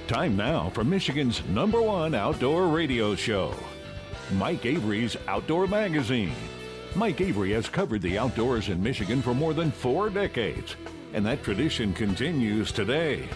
Time now for Michigan's #1 outdoor radio show, Mike Avery's Outdoor Magazine. Mike Avery has covered the outdoors in Michigan for more than 4 decades, and that tradition continues today.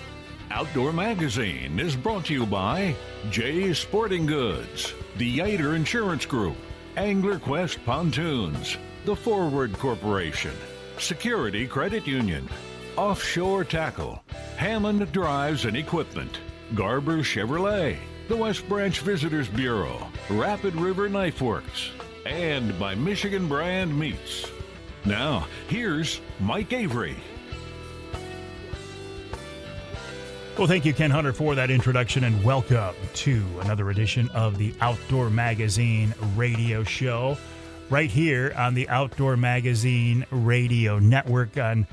Outdoor Magazine is brought to you by Jay's Sporting Goods, the Yater Insurance Group, Angler Quest Pontoons, the Forward Corporation, Security Credit Union, Offshore Tackle, Hammond Drives and Equipment, Garber Chevrolet, the West Branch Visitors Bureau, Rapid River Knife Works, and by Michigan Brand Meats. Now, here's Mike Avery. Well, thank you, Ken Hunter, for that introduction, and welcome to another edition of the Outdoor Magazine radio show right here on the Outdoor Magazine radio network on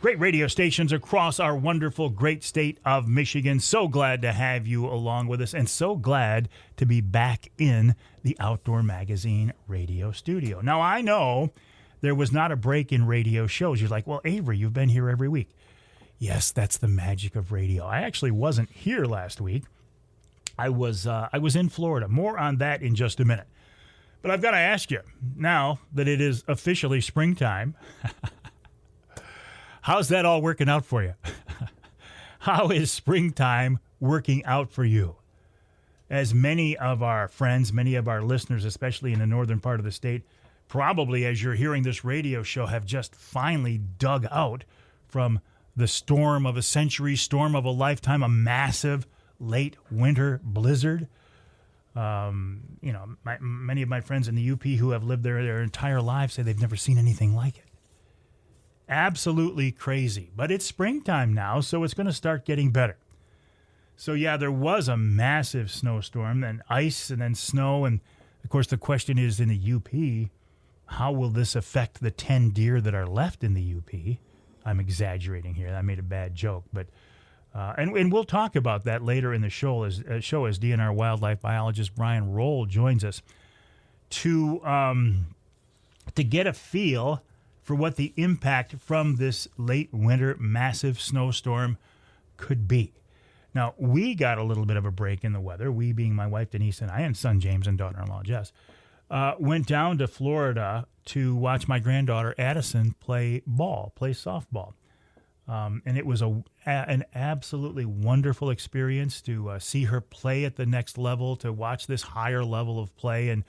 great radio stations across our wonderful great state of Michigan. So glad to have you along with us, and so glad to be back in the Outdoor Magazine radio studio. Now, I know there was not a break in radio shows. You're like, well, Avery, you've been here every week. Yes, that's the magic of radio. I actually wasn't here last week. I was in Florida. More on that in just a minute. But I've got to ask you, now that it is officially springtime, how's that all working out for you? How is springtime working out for you? As many of our friends, many of our listeners, especially in the northern part of the state, probably as you're hearing this radio show, have just finally dug out from the storm of a century, storm of a lifetime, a massive late winter blizzard. Many of my friends in the UP who have lived there their entire lives say they've never seen anything like it. Absolutely crazy. But it's springtime now, so it's going to start getting better. So, yeah, there was a massive snowstorm, then ice, and then snow. And, of course, the question is in the UP, how will this affect the 10 deer that are left in the UP? I'm exaggerating here. I made a bad joke. But and we'll talk about that later in the show as DNR wildlife biologist Brian Roell joins us to get a feel for what the impact from this late winter massive snowstorm could be. Now, we got a little bit of a break in the weather, we being my wife Denise and I, and son James and daughter-in-law Jess, went down to Florida to watch my granddaughter Addison play softball. And it was an absolutely wonderful experience to see her play at the next level, to watch this higher level of play. And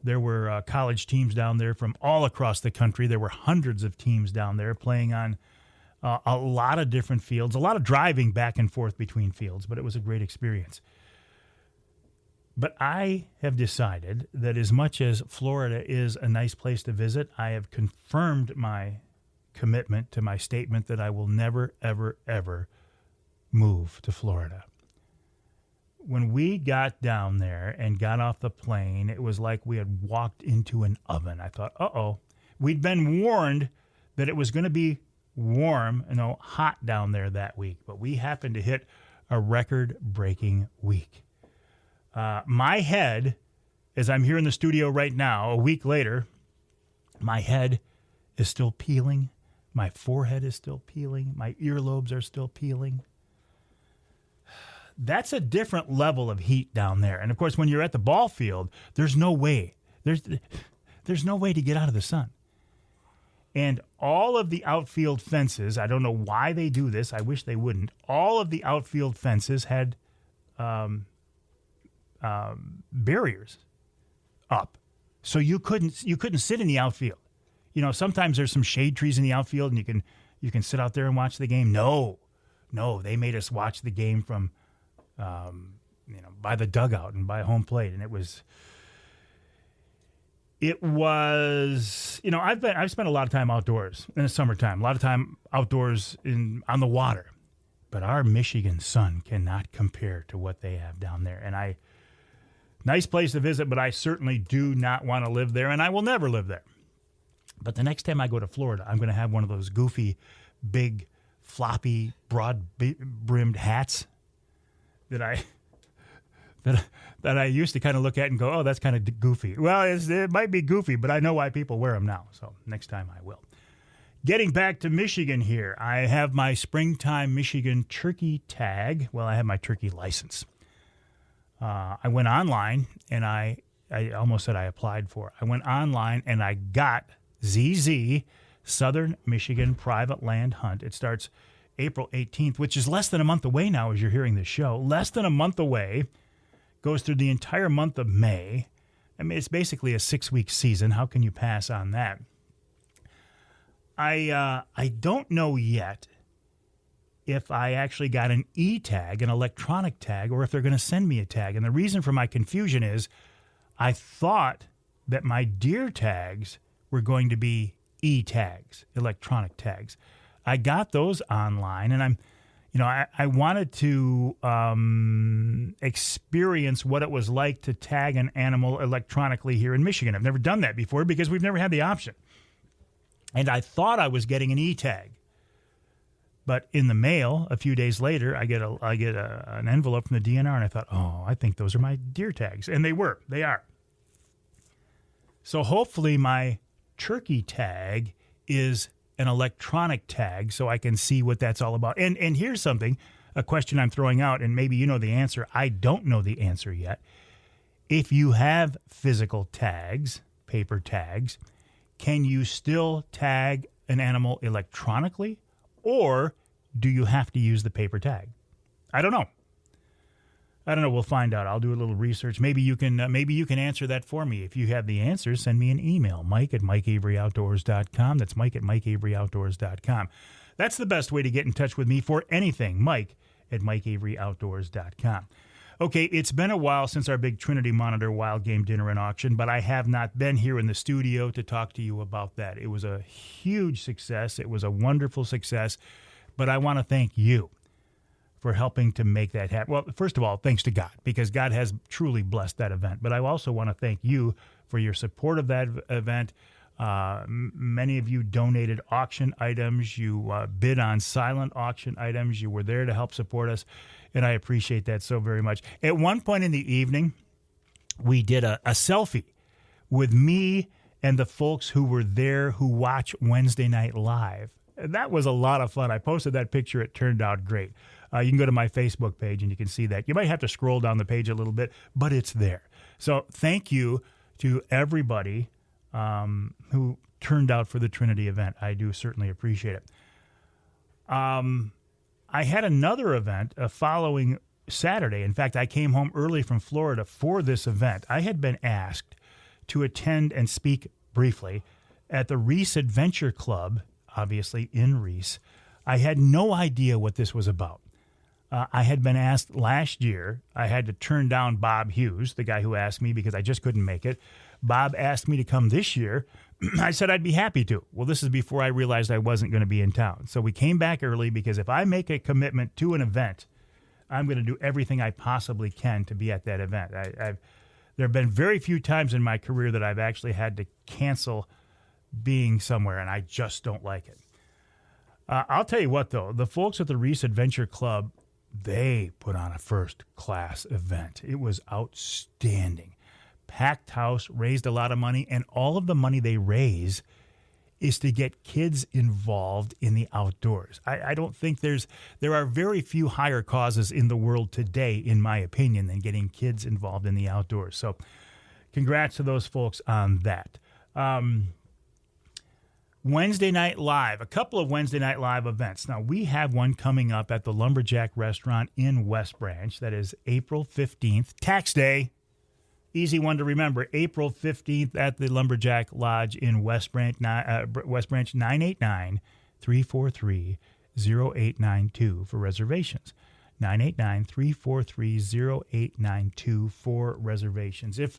there were college teams down there from all across the country. There were hundreds of teams down there playing on a lot of different fields, a lot of driving back and forth between fields, but it was a great experience. But I have decided that as much as Florida is a nice place to visit, I have confirmed my commitment to my statement that I will never, ever, ever move to Florida. When we got down there and got off the plane, it was like we had walked into an oven. I thought, uh-oh. We'd been warned that it was going to be warm, hot down there that week, but we happened to hit a record-breaking week. My head, as I'm here in the studio right now, a week later, my head is still peeling. My forehead is still peeling. My earlobes are still peeling. That's a different level of heat down there. And, of course, when you're at the ball field, there's no way. There's no way to get out of the sun. And all of the outfield fences, I don't know why they do this. I wish they wouldn't. All of the outfield fences had barriers up, so you couldn't sit in the outfield. Sometimes there's some shade trees in the outfield, and you can sit out there and watch the game. No, they made us watch the game from by the dugout and by home plate, and it was I've spent a lot of time outdoors in the summertime, a lot of time outdoors on the water, but our Michigan sun cannot compare to what they have down there. And nice place to visit, but I certainly do not want to live there, and I will never live there. But the next time I go to Florida, I'm going to have one of those goofy, big, floppy, broad-brimmed hats that I used to kind of look at and go, oh, that's kind of goofy. Well, it might be goofy, but I know why people wear them now, so next time I will. Getting back to Michigan here, I have my springtime Michigan turkey tag. Well, I have my turkey license. I went online, and I almost said I applied for it. I went online, and I got ZZ, Southern Michigan Private Land Hunt. It starts April 18th, which is less than a month away now as you're hearing this show. Less than a month away. Goes through the entire month of May. I mean, it's basically a 6-week season. How can you pass on that? I don't know yet if I actually got an e-tag, an electronic tag, or if they're going to send me a tag. And the reason for my confusion is I thought that my deer tags were going to be e-tags, electronic tags. I got those online, and I wanted to experience what it was like to tag an animal electronically here in Michigan. I've never done that before because we've never had the option. And I thought I was getting an e-tag. But in the mail, a few days later, I get an envelope from the DNR, and I thought, oh, I think those are my deer tags. And they are. So hopefully my turkey tag is an electronic tag so I can see what that's all about. And here's something, a question I'm throwing out, and maybe you know the answer. I don't know the answer yet. If you have physical tags, paper tags, can you still tag an animal electronically, or do you have to use the paper tag? I don't know. We'll find out. I'll do a little research. Maybe you can answer that for me. If you have the answers, send me an email, mike@mikeaveryoutdoors.com. That's mike@mikeaveryoutdoors.com. That's the best way to get in touch with me for anything, mike@mikeaveryoutdoors.com. Okay, it's been a while since our big Trinity Monitor wild game dinner and auction, but I have not been here in the studio to talk to you about that. It was a huge success. It was a wonderful success, but I want to thank you for helping to make that happen. Well, first of all, thanks to God, because God has truly blessed that event. But I also want to thank you for your support of that event. Many of you donated auction items. You bid on silent auction items. You were there to help support us, and I appreciate that so very much. At one point in the evening, we did a selfie with me and the folks who were there who watch Wednesday Night Live. That was a lot of fun. I posted that picture. It turned out great. You can go to my Facebook page and you can see that. You might have to scroll down the page a little bit, but it's there. So thank you to everybody who turned out for the Trinity event. I do certainly appreciate it. I had another event following Saturday. In fact, I came home early from Florida for this event. I had been asked to attend and speak briefly at the Reese Adventure Club, obviously in Reese. I had no idea what this was about. I had been asked last year. I had to turn down Bob Hughes, the guy who asked me, because I just couldn't make it. Bob asked me to come this year. I said I'd be happy to. Well, this is before I realized I wasn't going to be in town. So we came back early because if I make a commitment to an event, I'm going to do everything I possibly can to be at that event. There have been very few times in my career that I've actually had to cancel being somewhere, and I just don't like it. I'll tell you what, though. The folks at the Reese Adventure Club, they put on a first-class event. It was outstanding. Packed house, raised a lot of money, and all of the money they raise is to get kids involved in the outdoors. I don't think there are very few higher causes in the world today, in my opinion, than getting kids involved in the outdoors. So congrats to those folks on that. Wednesday Night Live, a couple of Wednesday Night Live events. Now, we have one coming up at the Lumberjack Restaurant in West Branch. That is April 15th, tax day. Easy one to remember. April 15th at the Lumberjack Lodge in West Branch, 989-343-0892 for reservations. 989-343-0892 for reservations. If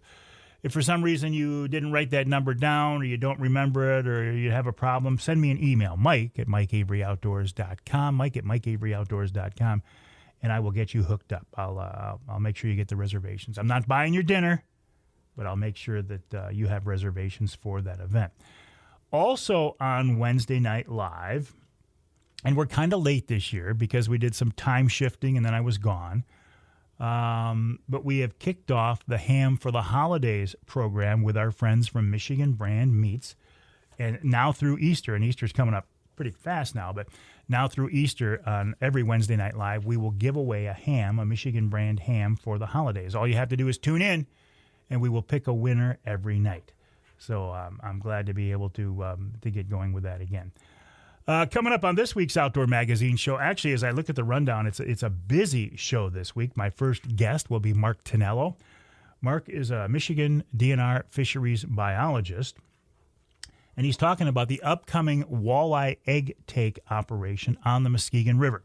for some reason you didn't write that number down or you don't remember it or you have a problem, send me an email, mike@mikeaveryoutdoors.com, mike@mikeaveryoutdoors.com, and I will get you hooked up. I'll make sure you get the reservations. I'm not buying your dinner, but I'll make sure that you have reservations for that event. Also on Wednesday Night Live, and we're kind of late this year because we did some time shifting and then I was gone, but we have kicked off the Ham for the Holidays program with our friends from Michigan Brand Meats, and now through Easter, and Easter's coming up pretty fast now, but now through Easter on every Wednesday Night Live, we will give away a ham, a Michigan brand ham for the holidays. All you have to do is tune in, and we will pick a winner every night. So I'm glad to be able to get going with that again. Coming up on this week's Outdoor Magazine show, actually, as I look at the rundown, it's a busy show this week. My first guest will be Mark Tonello. Mark is a Michigan DNR fisheries biologist, and he's talking about the upcoming walleye egg take operation on the Muskegon River.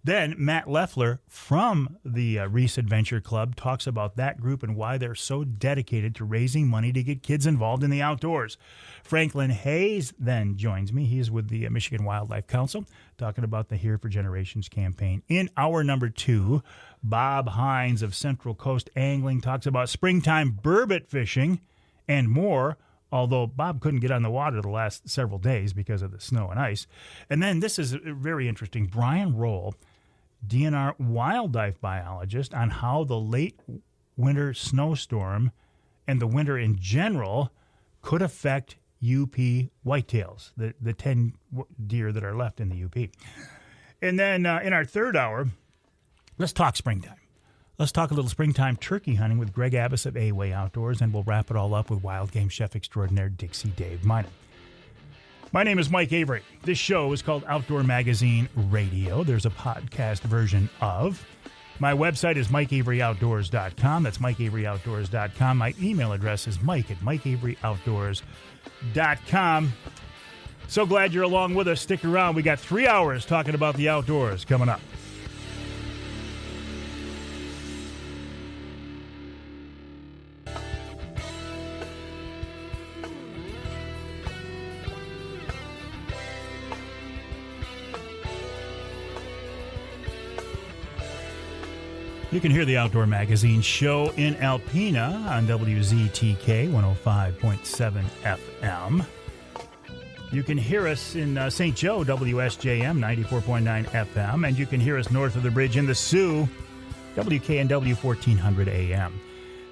Then Matt Lefler from the Reese Adventure Club talks about that group and why they're so dedicated to raising money to get kids involved in the outdoors. Frankin Hayes then joins me. He is with the Michigan Wildlife Council, talking about the Here for Generations campaign. In hour number 2, Bob Hinds of Central Coast Angling talks about springtime burbot fishing and more, although Bob couldn't get on the water the last several days because of the snow and ice. And then this is very interesting. Brian Roell, DNR wildlife biologist, on how the late winter snowstorm and the winter in general could affect UP whitetails, the 10 deer that are left in the UP. And then in our third hour, let's talk springtime. Let's talk a little springtime turkey hunting with Greg Abbas of A-Way Outdoors, and we'll wrap it all up with wild game chef extraordinaire Dixie Dave Minar. My name is Mike Avery. This show is called Outdoor Magazine Radio. There's a podcast version of. My website is MikeAveryOutdoors.com. That's MikeAveryOutdoors.com. My email address is Mike@MikeAveryOutdoors.com. So glad you're along with us. Stick around. We got 3 hours talking about the outdoors coming up. You can hear the Outdoor Magazine show in Alpena on WZTK 105.7 FM. You can hear us in St. Joe, WSJM 94.9 FM, and you can hear us north of the bridge in the Sioux, WKNW 1400 AM.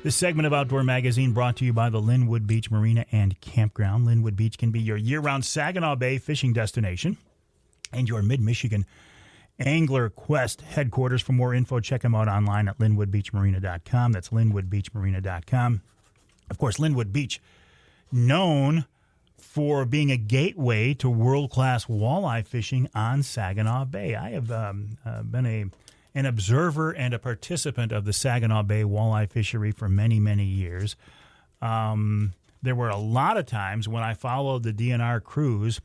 This segment of Outdoor Magazine brought to you by the Linwood Beach Marina and Campground. Linwood Beach can be your year-round Saginaw Bay fishing destination and your mid-Michigan Angler Quest headquarters. For more info, check them out online at linwoodbeachmarina.com. That's linwoodbeachmarina.com. Of course, Linwood Beach, known for being a gateway to world-class walleye fishing on Saginaw Bay. I have been an observer and a participant of the Saginaw Bay walleye fishery for many, many years. There were a lot of times when I followed the DNR crews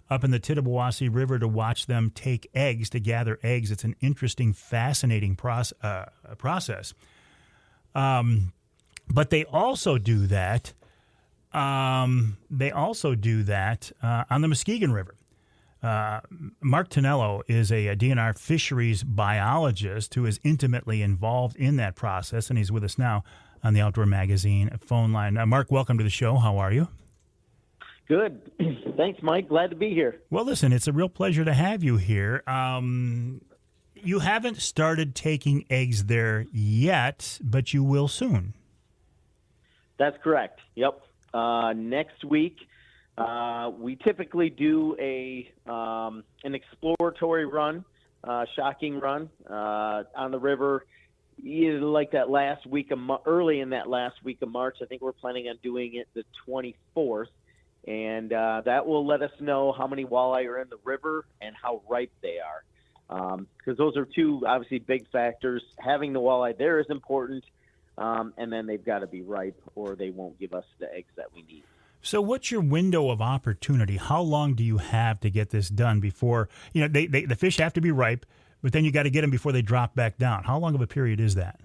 up in the Tittabawassee River to watch them take eggs, to gather eggs. It's an interesting, fascinating process. But they also do that. On the Muskegon River. Mark Tonello is a DNR fisheries biologist who is intimately involved in that process, and he's with us now on the Outdoor Magazine phone line. Mark, welcome to the show. How are you? Good. Thanks, Mike. Glad to be here. Well, listen, it's a real pleasure to have you here. You haven't started taking eggs there yet, but you will soon. That's correct. Yep. Next week, we typically do an exploratory run, shocking run on the river, either like that last week of early in that last week of March. I think we're planning on doing it the 24th. And that will let us know how many walleye are in the river and how ripe they are. Because those are two, obviously, big factors. Having the walleye there is important, and then they've got to be ripe or they won't give us the eggs that we need. So what's your window of opportunity? How long do you have to get this done before, the fish have to be ripe, but then you got to get them before they drop back down? How long of a period is that?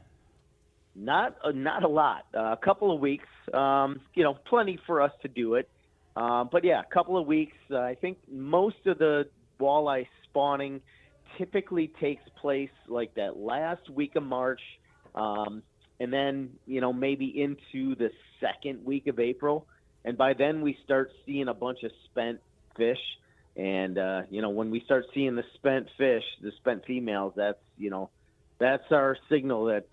Not a lot. A couple of weeks, plenty for us to do it. But yeah, a couple of weeks. I think most of the walleye spawning typically takes place like that last week of March, and then, maybe into the second week of April. And by then we start seeing a bunch of spent fish. And, when we start seeing the spent fish, the spent females, that's our signal that,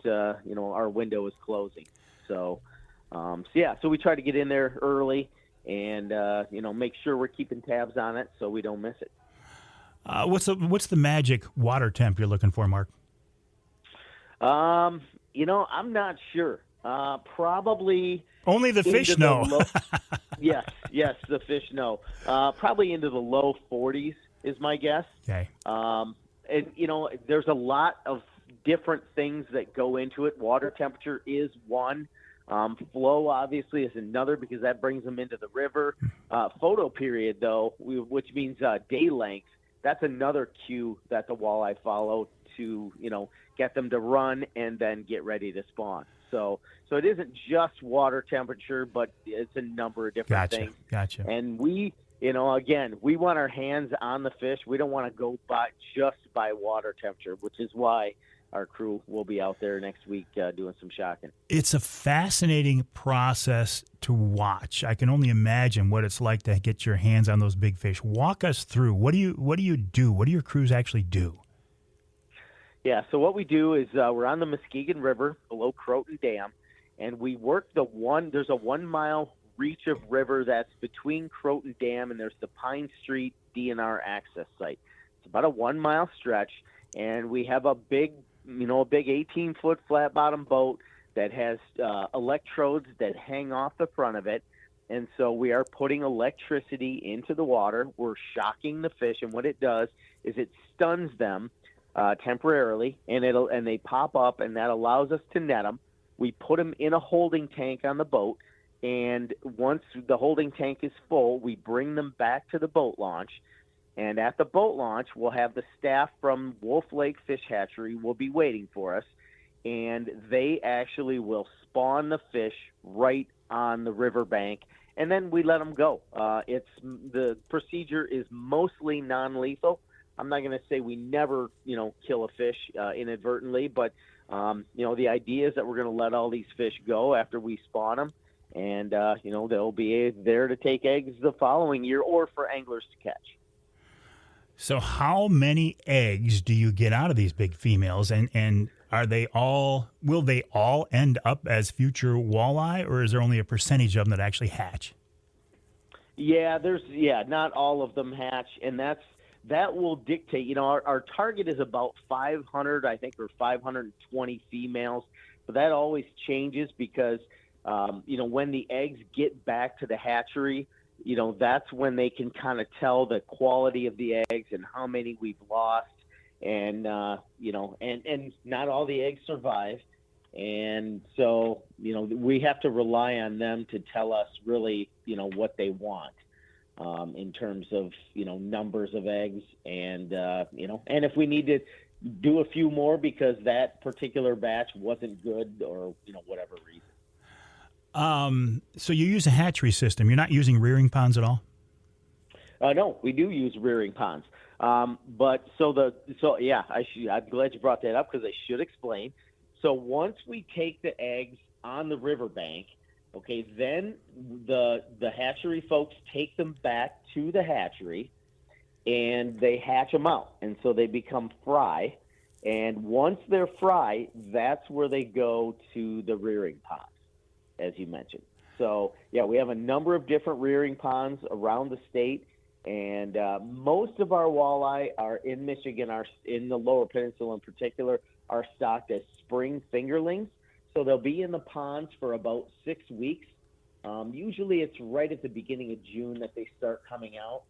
our window is closing. So we try to get in there early and, make sure we're keeping tabs on it so we don't miss it. What's the magic water temp you're looking for, Mark? I'm not sure. Probably only the fish know. Yes, the fish know. Probably into the low 40s is my guess. Okay. And there's a lot of different things that go into it. Water temperature is one. Flow obviously is another, because that brings them into the river. Photo period, though, which means day length, that's another cue that the walleye follow to get them to run and then get ready to spawn. So it isn't just water temperature, but it's a number of different things. Gotcha. And we, again, we want our hands on the fish. We don't want to go just by water temperature, which is why our crew will be out there next week doing some shocking. It's a fascinating process to watch. I can only imagine what it's like to get your hands on those big fish. Walk us through. What do you do? What do your crews actually do? Yeah, so what we do is we're on the Muskegon River below Croton Dam, and we work there's a 1 mile reach of river that's between Croton Dam and there's the Pine Street DNR access site. It's about a 1 mile stretch, and we have a big 18-foot flat bottom boat that has electrodes that hang off the front of it. And so we are putting electricity into the water. We're shocking the fish, and what it does is it stuns them temporarily, and they pop up, and that allows us to net them. We put them in a holding tank on the boat, and once the holding tank is full, we bring them back to the boat launch. And at the boat launch, we'll have the staff from Wolf Lake Fish Hatchery will be waiting for us, and they actually will spawn the fish right on the riverbank, and then we let them go. The procedure is mostly non-lethal. I'm not going to say we never, kill a fish inadvertently, but the idea is that we're going to let all these fish go after we spawn them, and they'll be there to take eggs the following year or for anglers to catch. So how many eggs do you get out of these big females, and will they all end up as future walleye, or is there only a percentage of them that actually hatch? Yeah, not all of them hatch, and that will dictate. Our target is about 500, I think, or 520 females, but that always changes because when the eggs get back to the hatchery, that's when they can kind of tell the quality of the eggs and how many we've lost. And, and not all the eggs survive. And so, we have to rely on them to tell us really, what they want in terms of, numbers of eggs. And, and if we need to do a few more because that particular batch wasn't good or, whatever reason. So you use a hatchery system. You're not using rearing ponds at all? No, we do use rearing ponds. I'm glad you brought that up because I should explain. So once we take the eggs on the riverbank, okay, then the hatchery folks take them back to the hatchery and they hatch them out. And so they become fry. And once they're fry, that's where they go to the rearing ponds, as you mentioned. So, we have a number of different rearing ponds around the state, and most of our walleye are in Michigan, in the Lower Peninsula in particular, are stocked as spring fingerlings. So they'll be in the ponds for about 6 weeks. Usually it's right at the beginning of June that they start coming out.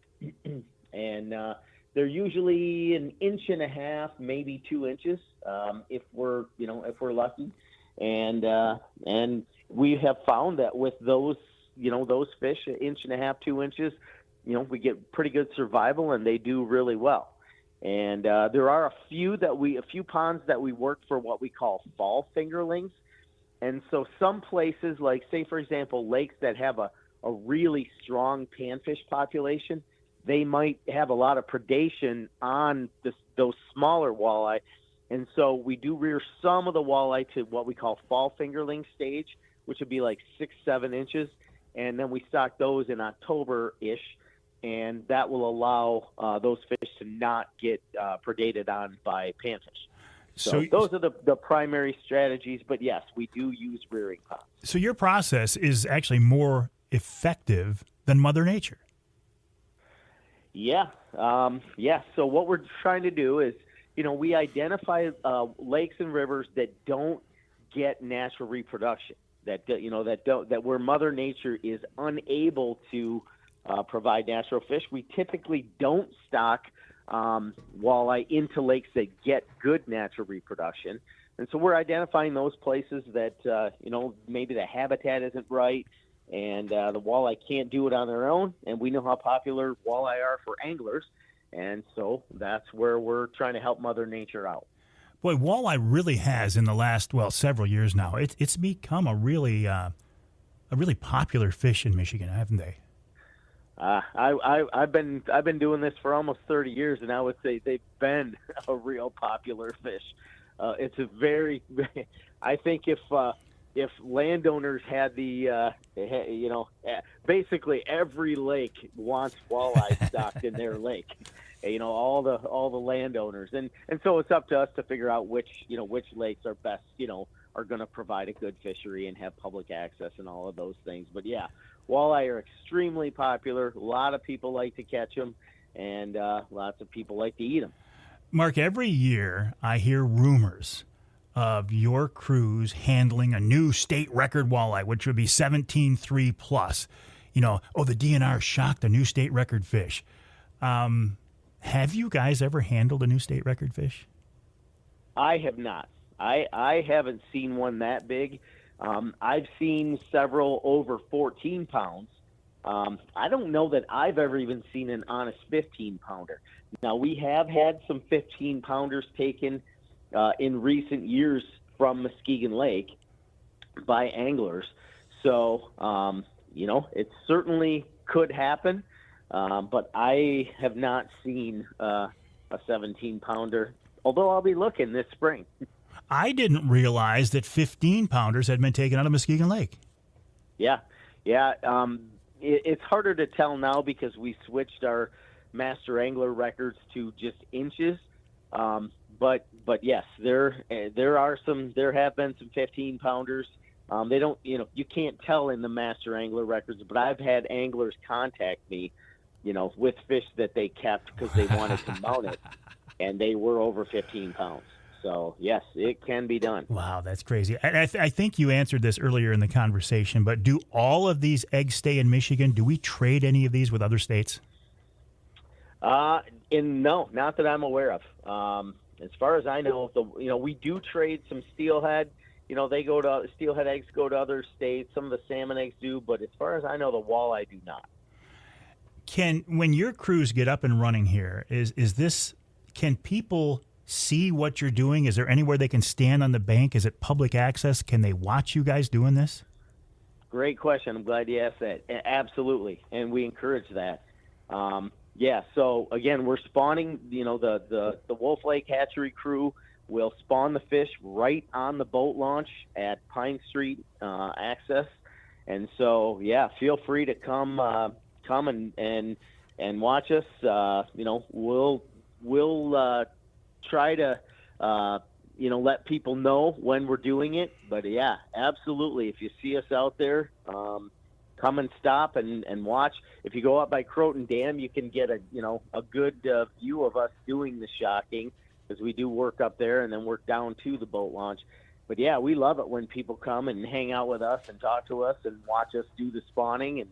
And they're usually 1.5 inches, maybe 2 inches, if we're lucky. And we have found that with those fish, 1.5 inches, 2 inches, we get pretty good survival, and they do really well. And there are a few ponds that we work for what we call fall fingerlings. And so some places, like say for example, lakes that have a really strong panfish population, they might have a lot of predation on those smaller walleye. And so we do rear some of the walleye to what we call fall fingerling stage, which would be like 6-7 inches. And then we stock those in October-ish, and that will allow those fish to not get predated on by panfish. So those are the primary strategies. But, yes, we do use rearing ponds. So your process is actually more effective than Mother Nature. Yeah. So what we're trying to do is, we identify lakes and rivers that don't get natural reproduction, that where Mother Nature is unable to provide natural fish. We typically don't stock walleye into lakes that get good natural reproduction. And so we're identifying those places that, maybe the habitat isn't right and the walleye can't do it on their own. And we know how popular walleye are for anglers. And so that's where we're trying to help Mother Nature out. Boy, walleye really has in the last, several years now. It's become a really popular fish in Michigan, haven't they? I've been doing this for almost 30 years, and I would say they've been a real popular fish. It's a very, I think if landowners had basically every lake wants walleye stocked in their lake. All the landowners, and so it's up to us to figure out which lakes are best, are going to provide a good fishery and have public access and all of those things. But yeah, walleye are extremely popular. A lot of people like to catch them, and lots of people like to eat them. Mark, every year I hear rumors of your crews handling a new state record walleye, which would be 17.3 plus. The DNR shocked a new state record fish. Have you guys ever handled a new state record fish? I have not. I haven't seen one that big. I've seen several over 14 pounds. I don't know that I've ever even seen an honest 15-pounder. Now, we have had some 15-pounders taken in recent years from Muskegon Lake by anglers. So, it certainly could happen. But I have not seen a 17-pounder, although I'll be looking this spring. I didn't realize that 15-pounders had been taken out of Muskegon Lake. Yeah. It's harder to tell now because we switched our master angler records to just inches. But yes, there have been some 15-pounders. They don't, you can't tell in the master angler records, but I've had anglers contact me, with fish that they kept because they wanted to mount it, and they were over 15 pounds. So, yes, it can be done. Wow, that's crazy. I think you answered this earlier in the conversation, but do all of these eggs stay in Michigan? Do we trade any of these with other states? No, not that I'm aware of. As far as I know, we do trade some steelhead. Steelhead eggs go to other states. Some of the salmon eggs do, but as far as I know, the walleye do not. When your crews get up and running here, can people see what you're doing? Is there anywhere they can stand on the bank? Is it public access? Can they watch you guys doing this? Great question. I'm glad you asked that. Absolutely, and we encourage that. So again, we're spawning. The Wolf Lake Hatchery crew will spawn the fish right on the boat launch at Pine Street access, and so feel free to come and watch us. We'll try to let people know when we're doing it. But yeah, absolutely. If you see us out there, come and stop and watch. If you go up by Croton Dam, you can get a good view of us doing the shocking, because we do work up there and then work down to the boat launch. But yeah, we love it when people come and hang out with us and talk to us and watch us do the spawning and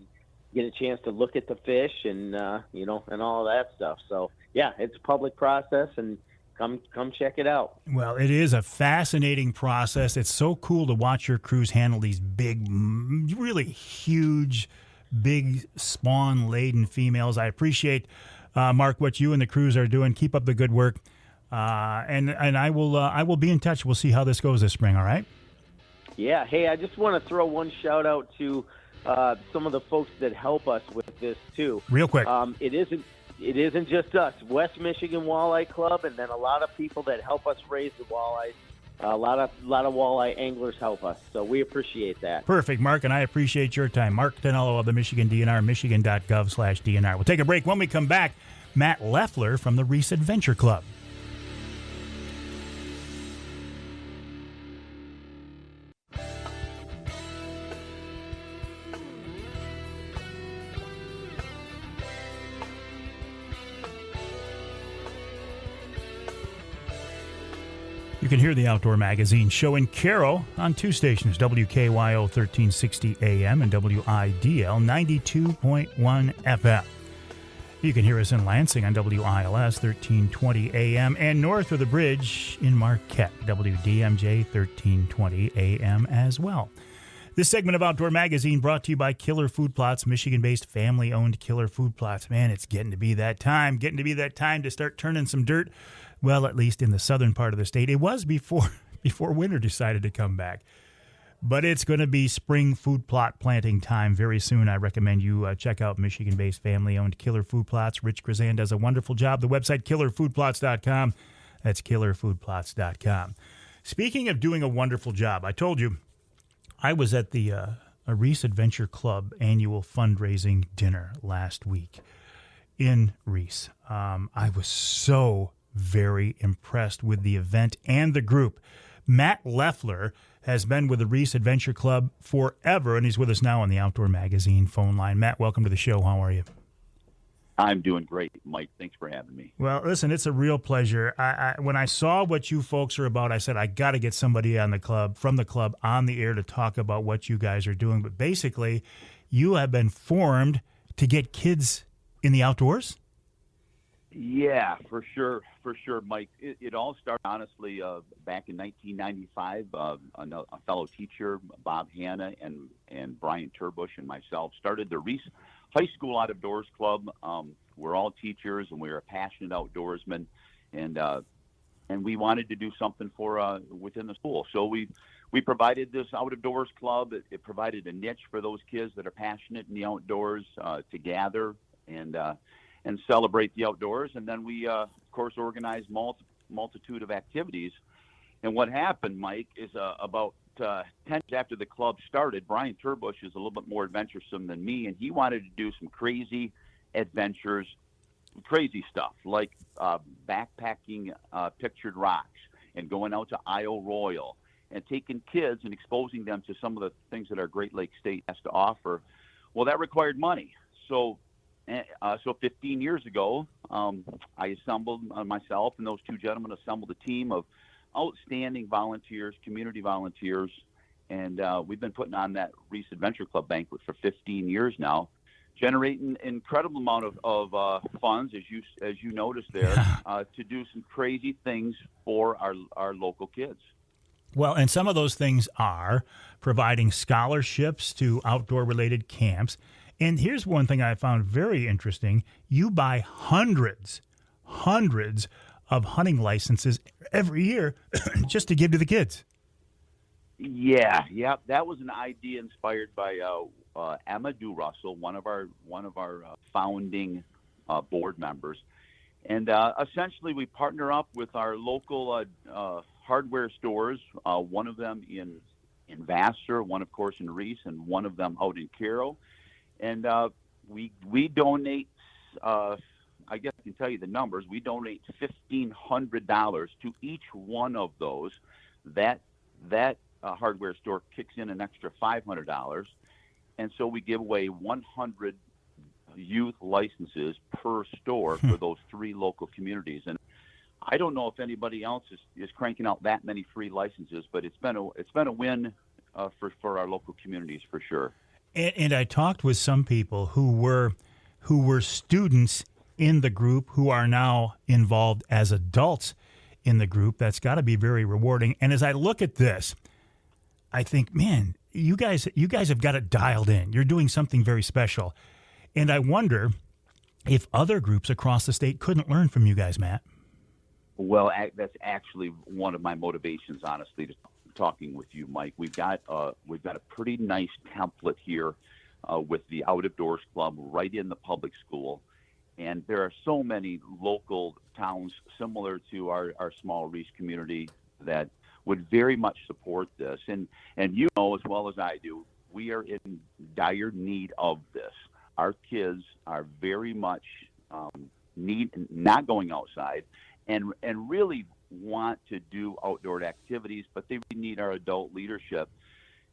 get a chance to look at the fish and and all of that stuff. So yeah, it's a public process, and come check it out. Well, it is a fascinating process. It's so cool to watch your crews handle these big, really huge, big spawn-laden females. I appreciate, Mark, what you and the crews are doing. Keep up the good work, and I will be in touch. We'll see how this goes this spring. All right? Yeah. Hey, I just want to throw one shout out to some of the folks that help us with this too. Real quick. It isn't just us. West Michigan Walleye Club, and then a lot of people that help us raise the walleyes. A lot of walleye anglers help us, so we appreciate that. Perfect, Mark, and I appreciate your time. Mark Tonello of the Michigan DNR, michigan.gov/DNR. We'll take a break. When we come back, Matt Lefler from the Reese Adventure Club. You can hear the Outdoor Magazine show in Carroll on two stations, WKYO 1360 AM and WIDL 92.1 FM. You can hear us in Lansing on WILS 1320 AM and north of the bridge in Marquette, WDMJ 1320 AM as well. This segment of Outdoor Magazine brought to you by Killer Food Plots, Michigan-based family-owned Killer Food Plots. Man, it's getting to be that time to start turning some dirt. Well, at least in the southern part of the state. It was before winter decided to come back. But it's going to be spring food plot planting time very soon. I recommend you check out Michigan-based family-owned Killer Food Plots. Rich Grazan does a wonderful job. The website, killerfoodplots.com. That's killerfoodplots.com. Speaking of doing a wonderful job, I told you I was at the Reese Adventure Club annual fundraising dinner last week in Reese. I was so very impressed with the event and the group. Matt Lefler has been with the Reese Adventure Club forever, and he's with us now on the Outdoor Magazine phone line. Matt, welcome to the show. How are you? I'm doing great, Mike. Thanks for having me. Well, listen, it's a real pleasure. When I saw what you folks are about, I said, I got to get somebody from the club on the air to talk about what you guys are doing. But basically, you have been formed to get kids in the outdoors? Yeah, for sure, Mike. It all started, honestly, back in 1995. A fellow teacher, Bob Hanna, and Brian Turbush and myself started the Reese High School Out of Doors Club. We're all teachers, and we are passionate outdoorsmen, and we wanted to do something for within the school. So we provided this Out of Doors Club. It provided a niche for those kids that are passionate in the outdoors to gather and celebrate the outdoors. And then we, of course, organized multitude of activities. And what happened, Mike, is about 10 years after the club started, Brian Turbush is a little bit more adventuresome than me, and he wanted to do some crazy adventures, crazy stuff, like backpacking pictured rocks and going out to Isle Royal and taking kids and exposing them to some of the things that our Great Lakes state has to offer. Well, that required money. So 15 years ago, I assembled myself and those two gentlemen assembled a team of outstanding volunteers, community volunteers, and we've been putting on that Reese Adventure Club banquet for 15 years now, generating an incredible amount of funds, as you noticed there, to do some crazy things for our local kids. Well, and some of those things are providing scholarships to outdoor-related camps. And here's one thing I found very interesting. You buy hundreds of hunting licenses every year just to give to the kids. Yeah. That was an idea inspired by Emma Russell, one of our founding board members. And essentially we partner up with our local hardware stores, one of them in Vassar, one, of course, in Reese, and one of them out in Carroll. And we donate, I guess I can tell you the numbers, we donate $1,500 to each one of those. That hardware store kicks in an extra $500. And so we give away 100 youth licenses per store for those three local communities. And I don't know if anybody else is cranking out that many free licenses, but it's been a win for our local communities for sure. And I talked with some people who were students in the group who are now involved as adults in the group. That's got to be very rewarding. And as I look at this, I think, man, you guys have got it dialed in. You're doing something very special. And I wonder if other groups across the state couldn't learn from you guys, Matt. Well, that's actually one of my motivations, honestly, to talking with you, Mike. We've got a pretty nice template here with the Out of Doors Club right in the public school, and there are so many local towns similar to our small Reese community that would very much support this. And you know as well as I do, we are in dire need of this. Our kids are very much not going outside and really want to do outdoor activities, but they need our adult leadership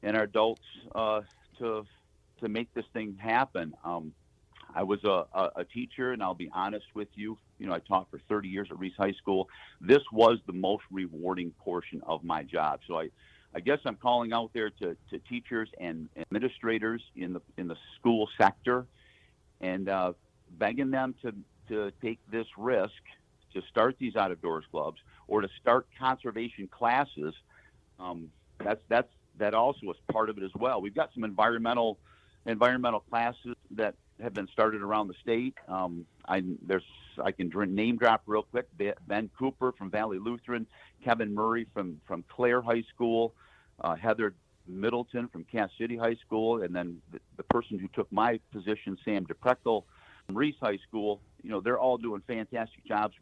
and our adults to make this thing happen. I was a teacher, and I'll be honest with you. I taught for 30 years at Reese High School. This was the most rewarding portion of my job. So I guess I'm calling out there to teachers and administrators in the school sector, and begging them to take this risk to start these out-of-doors clubs or to start conservation classes. That also is part of it as well. We've got some environmental classes that have been started around the state. I can name drop real quick. Ben Cooper from Valley Lutheran, Kevin Murray from Clare High School, Heather Middleton from Cass City High School, and then the person who took my position, Sam DePrekel from Reese High School. They're all doing fantastic jobs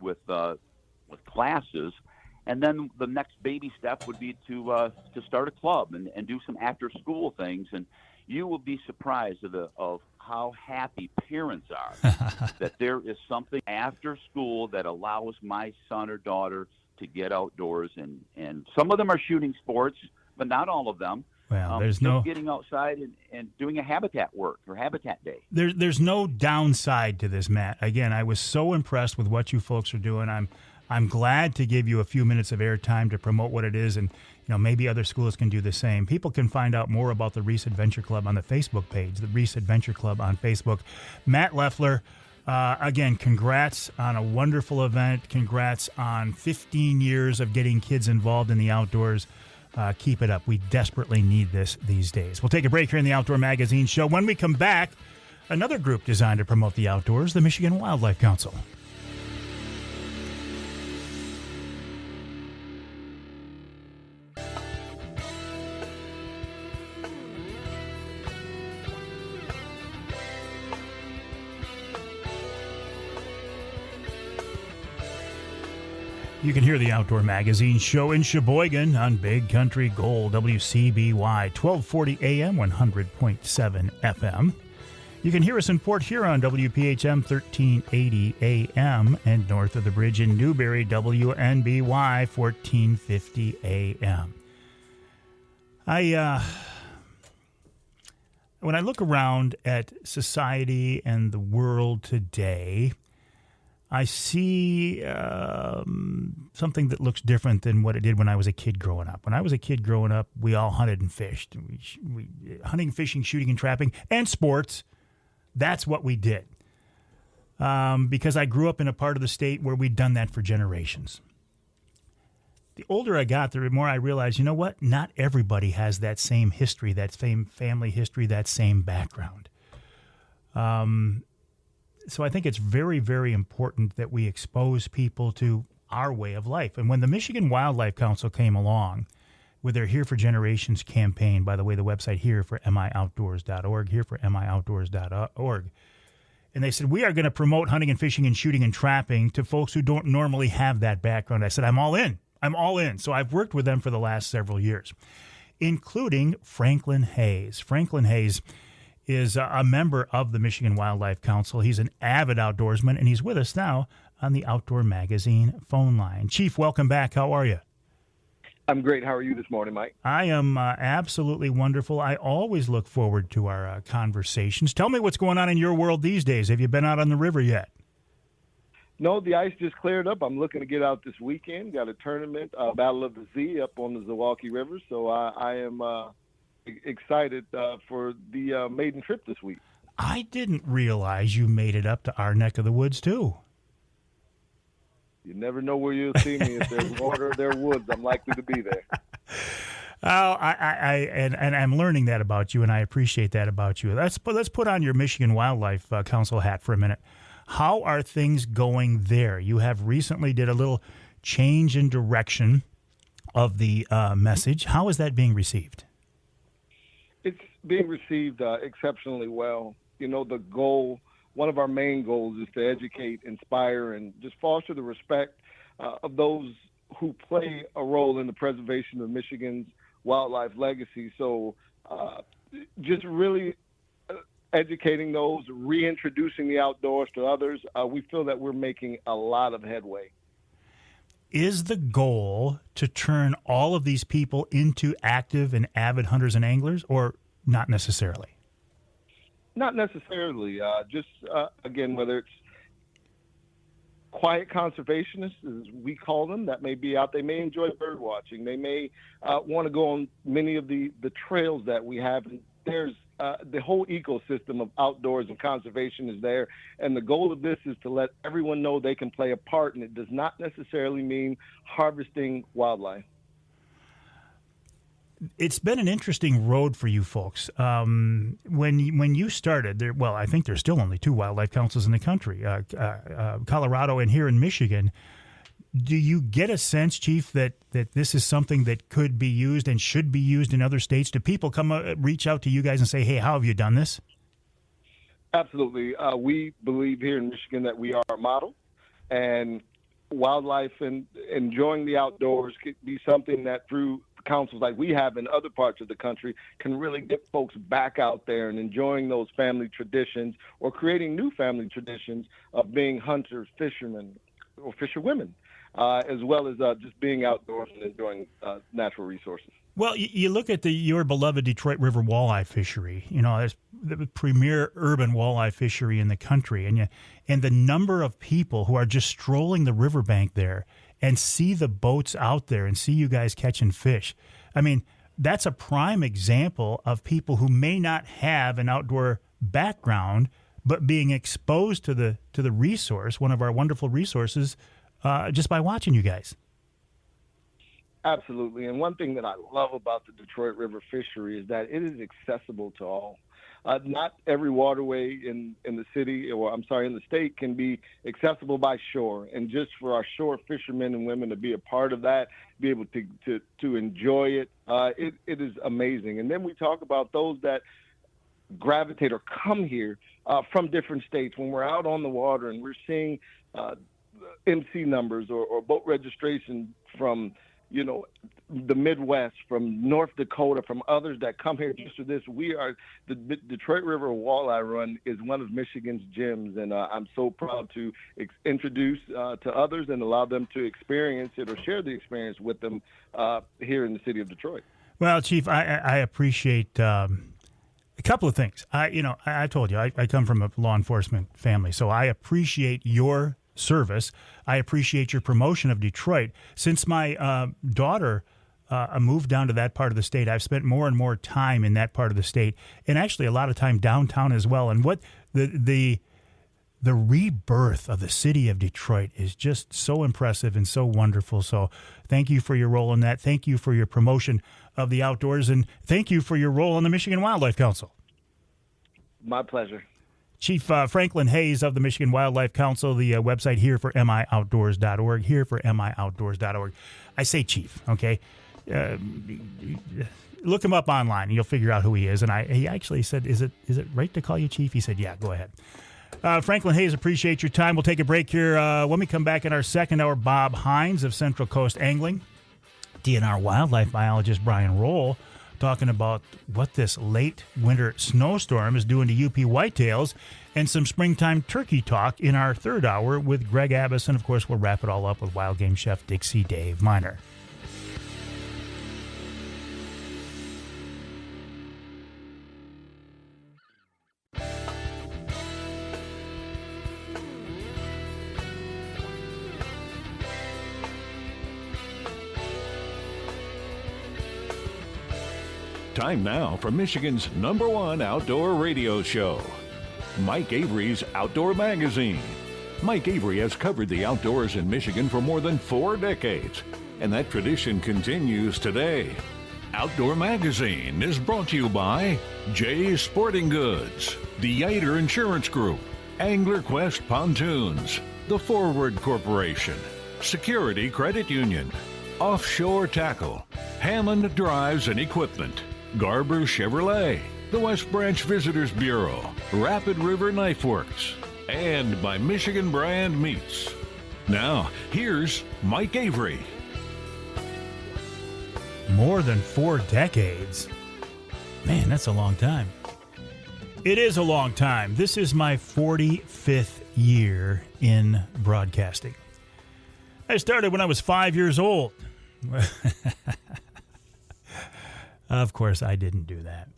with classes. And then the next baby step would be to start a club and do some after-school things. And you will be surprised of how happy parents are that there is something after school that allows my son or daughter to get outdoors. And some of them are shooting sports, but not all of them. Well, there's no getting outside and doing a habitat work or habitat day. There's no downside to this, Matt. Again, I was so impressed with what you folks are doing. I'm glad to give you a few minutes of airtime to promote what it is, and maybe other schools can do the same. People can find out more about the Reese Adventure Club on the Facebook page, the Reese Adventure Club on Facebook. Matt Lefler, again, congrats on a wonderful event. Congrats on 15 years of getting kids involved in the outdoors. Keep it up. We desperately need this these days. We'll take a break here in the Outdoor Magazine Show. When we come back, another group designed to promote the outdoors, the Michigan Wildlife Council. You can hear the Outdoor Magazine Show in Sheboygan on Big Country Gold, WCBY, 1240 AM, 100.7 FM. You can hear us in Port Huron, WPHM, 1380 AM, and north of the bridge in Newberry, WNBY, 1450 AM. When I look around at society and the world today, I see something that looks different than what it did when I was a kid growing up. When I was a kid growing up, we all hunted and fished. Hunting, fishing, shooting, and trapping, and sports. That's what we did. Because I grew up in a part of the state where we'd done that for generations. The older I got, the more I realized, you know what? Not everybody has that same history, that same family history, that same background. So I think it's very, very important that we expose people to our way of life. And when the Michigan Wildlife Council came along with their Here for Generations campaign, by the way, the website here for mioutdoors.org, here for mioutdoors.org, and they said, we are going to promote hunting and fishing and shooting and trapping to folks who don't normally have that background. I said, I'm all in. I'm all in. So I've worked with them for the last several years, including Frankin Hayes. Frankin Hayes is a member of the Michigan Wildlife Council. He's an avid outdoorsman, and he's with us now on the Outdoor Magazine phone line. Chief, welcome back. How are you? I'm great. How are you this morning, Mike? I am absolutely wonderful. I always look forward to our conversations. Tell me what's going on in your world these days. Have you been out on the river yet? No, the ice just cleared up. I'm looking to get out this weekend. Got a tournament, Battle of the Z, up on the Milwaukee River. So I am excited for the maiden trip this week. I didn't realize you made it up to our neck of the woods, too. You never know where you'll see me. If there's water, there's woods. I'm likely to be there. Oh, and I'm learning that about you, and I appreciate that about you. Let's put on your Michigan Wildlife Council hat for a minute. How are things going there? You have recently did a little change in direction of the message. How is that being received? It's being received exceptionally well. The goal, one of our main goals is to educate, inspire, and just foster the respect of those who play a role in the preservation of Michigan's wildlife legacy. So just really educating those, reintroducing the outdoors to others, we feel that we're making a lot of headway. Is the goal to turn all of these people into active and avid hunters and anglers, or not necessarily? Not necessarily. Again, whether it's quiet conservationists, as we call them, that may be out. They may enjoy bird watching. They may want to go on many of the trails that we have. And there's the whole ecosystem of outdoors and conservation is there. And the goal of this is to let everyone know they can play a part. And it does not necessarily mean harvesting wildlife. It's been an interesting road for you folks. When you started, I think there's still only 2 wildlife councils in the country, Colorado and here in Michigan. Do you get a sense, Chief, that this is something that could be used and should be used in other states? Do people reach out to you guys and say, hey, how have you done this? Absolutely. We believe here in Michigan that we are a model, and wildlife and enjoying the outdoors could be something that through councils like we have in other parts of the country can really get folks back out there and enjoying those family traditions or creating new family traditions of being hunters, fishermen, or fisherwomen, as well as just being outdoors and enjoying natural resources. Well, you look at your beloved Detroit River walleye fishery. It's the premier urban walleye fishery in the country, and the number of people who are just strolling the riverbank there and see the boats out there and see you guys catching fish. I mean, that's a prime example of people who may not have an outdoor background, but being exposed to the resource, one of our wonderful resources, just by watching you guys. Absolutely. And one thing that I love about the Detroit River fishery is that it is accessible to all. Not every waterway in the city, in the state, can be accessible by shore. And just for our shore fishermen and women to be a part of that, be able to enjoy it, it is amazing. And then we talk about those that gravitate or come here from different states. When we're out on the water and we're seeing MC numbers or boat registration from the Midwest, from North Dakota, from others that come here just for this. The Detroit River Walleye Run is one of Michigan's gems, and I'm so proud to introduce to others and allow them to experience it or share the experience with them here in the city of Detroit. Well, Chief, I appreciate a couple of things. I told you, I come from a law enforcement family, so I appreciate your service. I appreciate your promotion of Detroit. Since my daughter moved down to that part of the state, I've spent more and more time in that part of the state, and actually a lot of time downtown as well. And what the rebirth of the city of Detroit is just so impressive and so wonderful. So thank you for your role in that. Thank you for your promotion of the outdoors, and thank you for your role on the Michigan Wildlife Council. My pleasure. Chief Frankin Hayes of the Michigan Wildlife Council, the website hereformioutdoors.org, hereformioutdoors.org. I say Chief, okay? Look him up online, and you'll figure out who he is. And he actually said, is it right to call you Chief? He said, yeah, go ahead. Frankin Hayes, appreciate your time. We'll take a break here. When we come back in our second hour, Bob Hinds of Central Coast Angling, DNR wildlife biologist Brian Roell, talking about what this late winter snowstorm is doing to UP whitetails, and some springtime turkey talk in our third hour with Greg Abbas. And, of course, we'll wrap it all up with wild game chef Dixie Dave Minar. Time now for Michigan's #1 outdoor radio show, Mike Avery's Outdoor Magazine. Mike Avery has covered the outdoors in Michigan for more than 4 decades, and that tradition continues today. Outdoor Magazine is brought to you by Jay's Sporting Goods, the Yater Insurance Group, Angler Quest Pontoons, the Forward Corporation, Security Credit Union, Offshore Tackle, Hammond Drives and Equipment, Garber Chevrolet, the West Branch Visitors Bureau, Rapid River Knife Works, and by Michigan Brand Meats. Now, here's Mike Avery. More than 4 decades. Man, that's a long time. It is a long time. This is my 45th year in broadcasting. I started when I was 5 years old. Of course, I didn't do that.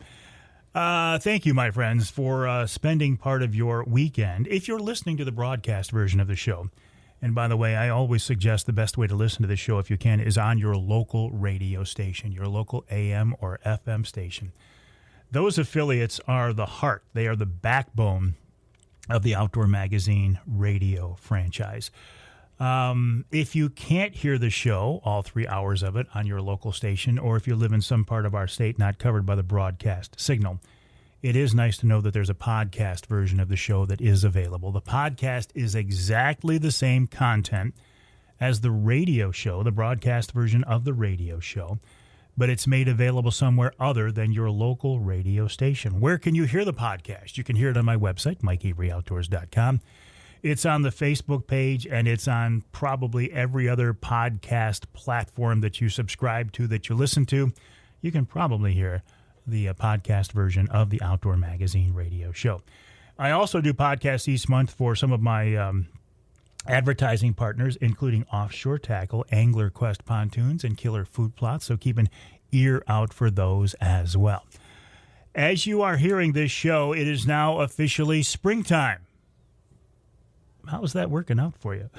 Thank you, my friends, for spending part of your weekend. If you're listening to the broadcast version of the show, and by the way, I always suggest the best way to listen to the show, if you can, is on your local radio station, your local AM or FM station. Those affiliates are the heart. They are the backbone of the Outdoor Magazine radio franchise. If you can't hear the show, all 3 hours of it, on your local station, or if you live in some part of our state not covered by the broadcast signal, it is nice to know that there's a podcast version of the show that is available. The podcast is exactly the same content as the radio show, the broadcast version of the radio show, but it's made available somewhere other than your local radio station. Where can you hear the podcast? You can hear it on my website, MikeAveryOutdoors.com. It's on the Facebook page, and it's on probably every other podcast platform that you subscribe to, that you listen to. You can probably hear the podcast version of the Outdoor Magazine radio show. I also do podcasts each month for some of my advertising partners, including Offshore Tackle, Angler Quest Pontoons, and Killer Food Plots, so keep an ear out for those as well. As you are hearing this show, it is now officially springtime. How's that working out for you?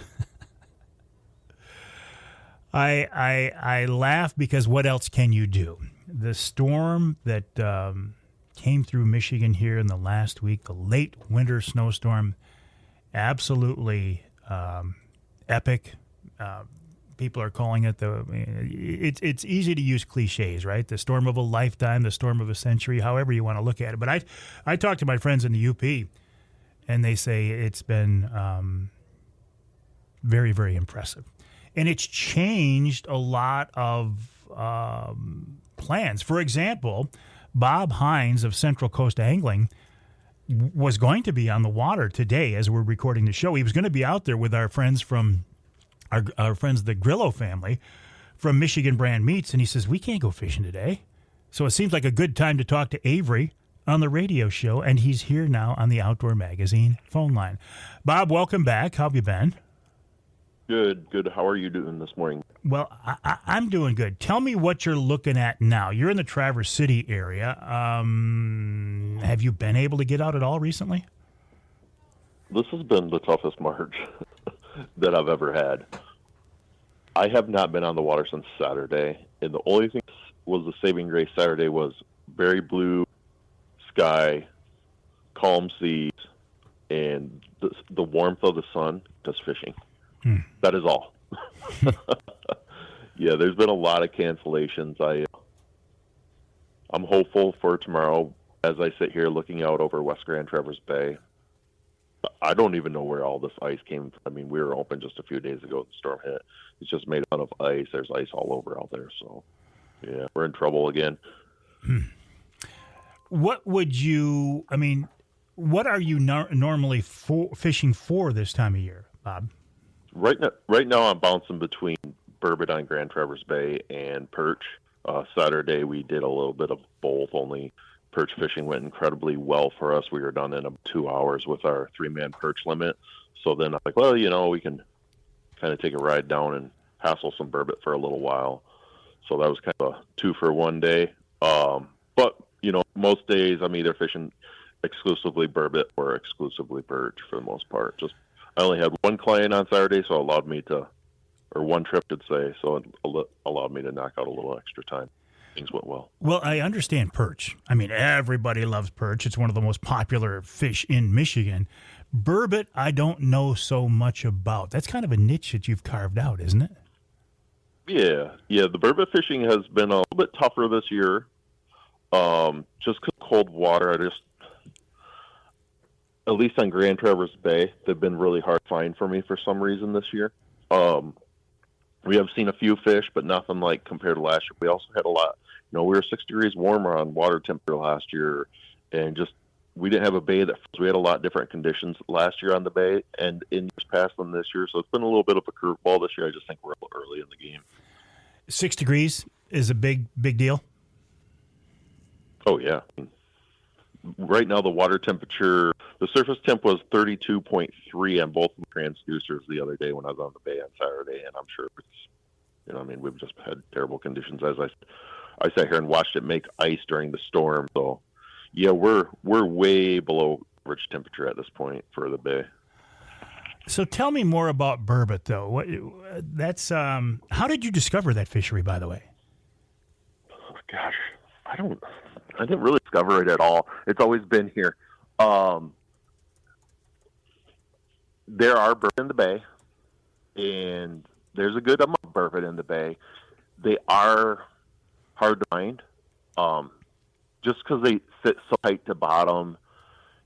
I laugh because what else can you do? The storm that came through Michigan here in the last week, the late winter snowstorm, absolutely epic. People are calling it it's easy to use cliches, right? The storm of a lifetime, the storm of a century, however you want to look at it. But I talked to my friends in the UP, and they say it's been very, very impressive. And it's changed a lot of plans. For example, Bob Hinds of Central Coast Angling was going to be on the water today as we're recording the show. He was going to be out there with our friends from our friends, the Grillo family from Michigan Brand Meats, and he says, we can't go fishing today. So it seems like a good time to talk to Avery on the radio show, and he's here now on the Outdoor Magazine phone line. Bob, welcome back. How have you been? Good. How are you doing this morning? Well, I'm doing good. Tell me what you're looking at now. You're in the Traverse City area. Have you been able to get out at all recently? This has been the toughest March that I've ever had. I have not been on the water since Saturday, and the only thing was the saving grace Saturday was very blue sky, calm seas, and the warmth of the sun, just fishing. That is all. Yeah, there's been a lot of cancellations. I'm hopeful for tomorrow as I sit here looking out over West Grand Traverse Bay. I don't even know where all this ice came from. I mean, we were open just a few days ago. The storm hit. It's just made out of ice. There's ice all over out there. So, yeah, we're in trouble again. What are you normally fishing for this time of year, Bob? Right now I'm bouncing between burbot on Grand Traverse Bay and perch. Saturday we did a little bit of both, only perch fishing went incredibly well for us. We were done in 2 hours with our 3-man perch limit. So then I'm like, well, we can kind of take a ride down and hassle some burbot for a little while. So that was kind of a 2-for-1 day. But, most days I'm either fishing exclusively burbot or exclusively perch for the most part. I only had one client on Saturday, so it allowed me to, or one trip, I'd say, so it allowed me to knock out a little extra time. Things went well. Well, I understand perch. I mean, everybody loves perch. It's one of the most popular fish in Michigan. Burbot, I don't know so much about. That's kind of a niche that you've carved out, isn't it? Yeah. The burbot fishing has been a little bit tougher this year. Just 'cause of cold water, at least on Grand Traverse Bay, they've been really hard to find for me for some reason this year. We have seen a few fish, but nothing like compared to last year. We also had a lot, we were 6 degrees warmer on water temperature last year, and we didn't have a bay we had a lot different conditions last year on the bay and in years past than this year. So it's been a little bit of a curveball this year. I just think we're a little early in the game. 6 degrees is a big deal. Oh yeah. Right now, the water temperature, the surface temp was 32.3 on both transducers the other day when I was on the bay on Saturday, and I'm sure it's, we've just had terrible conditions. As I sat here and watched it make ice during the storm, so, yeah, we're way below average temperature at this point for the bay. So tell me more about burbot, though. How did you discover that fishery, by the way? Oh, gosh, I didn't really discover it at all. It's always been here. There are burbot in the bay, and there's a good amount of burbot in the bay. They are hard to find, just because they sit so tight to bottom.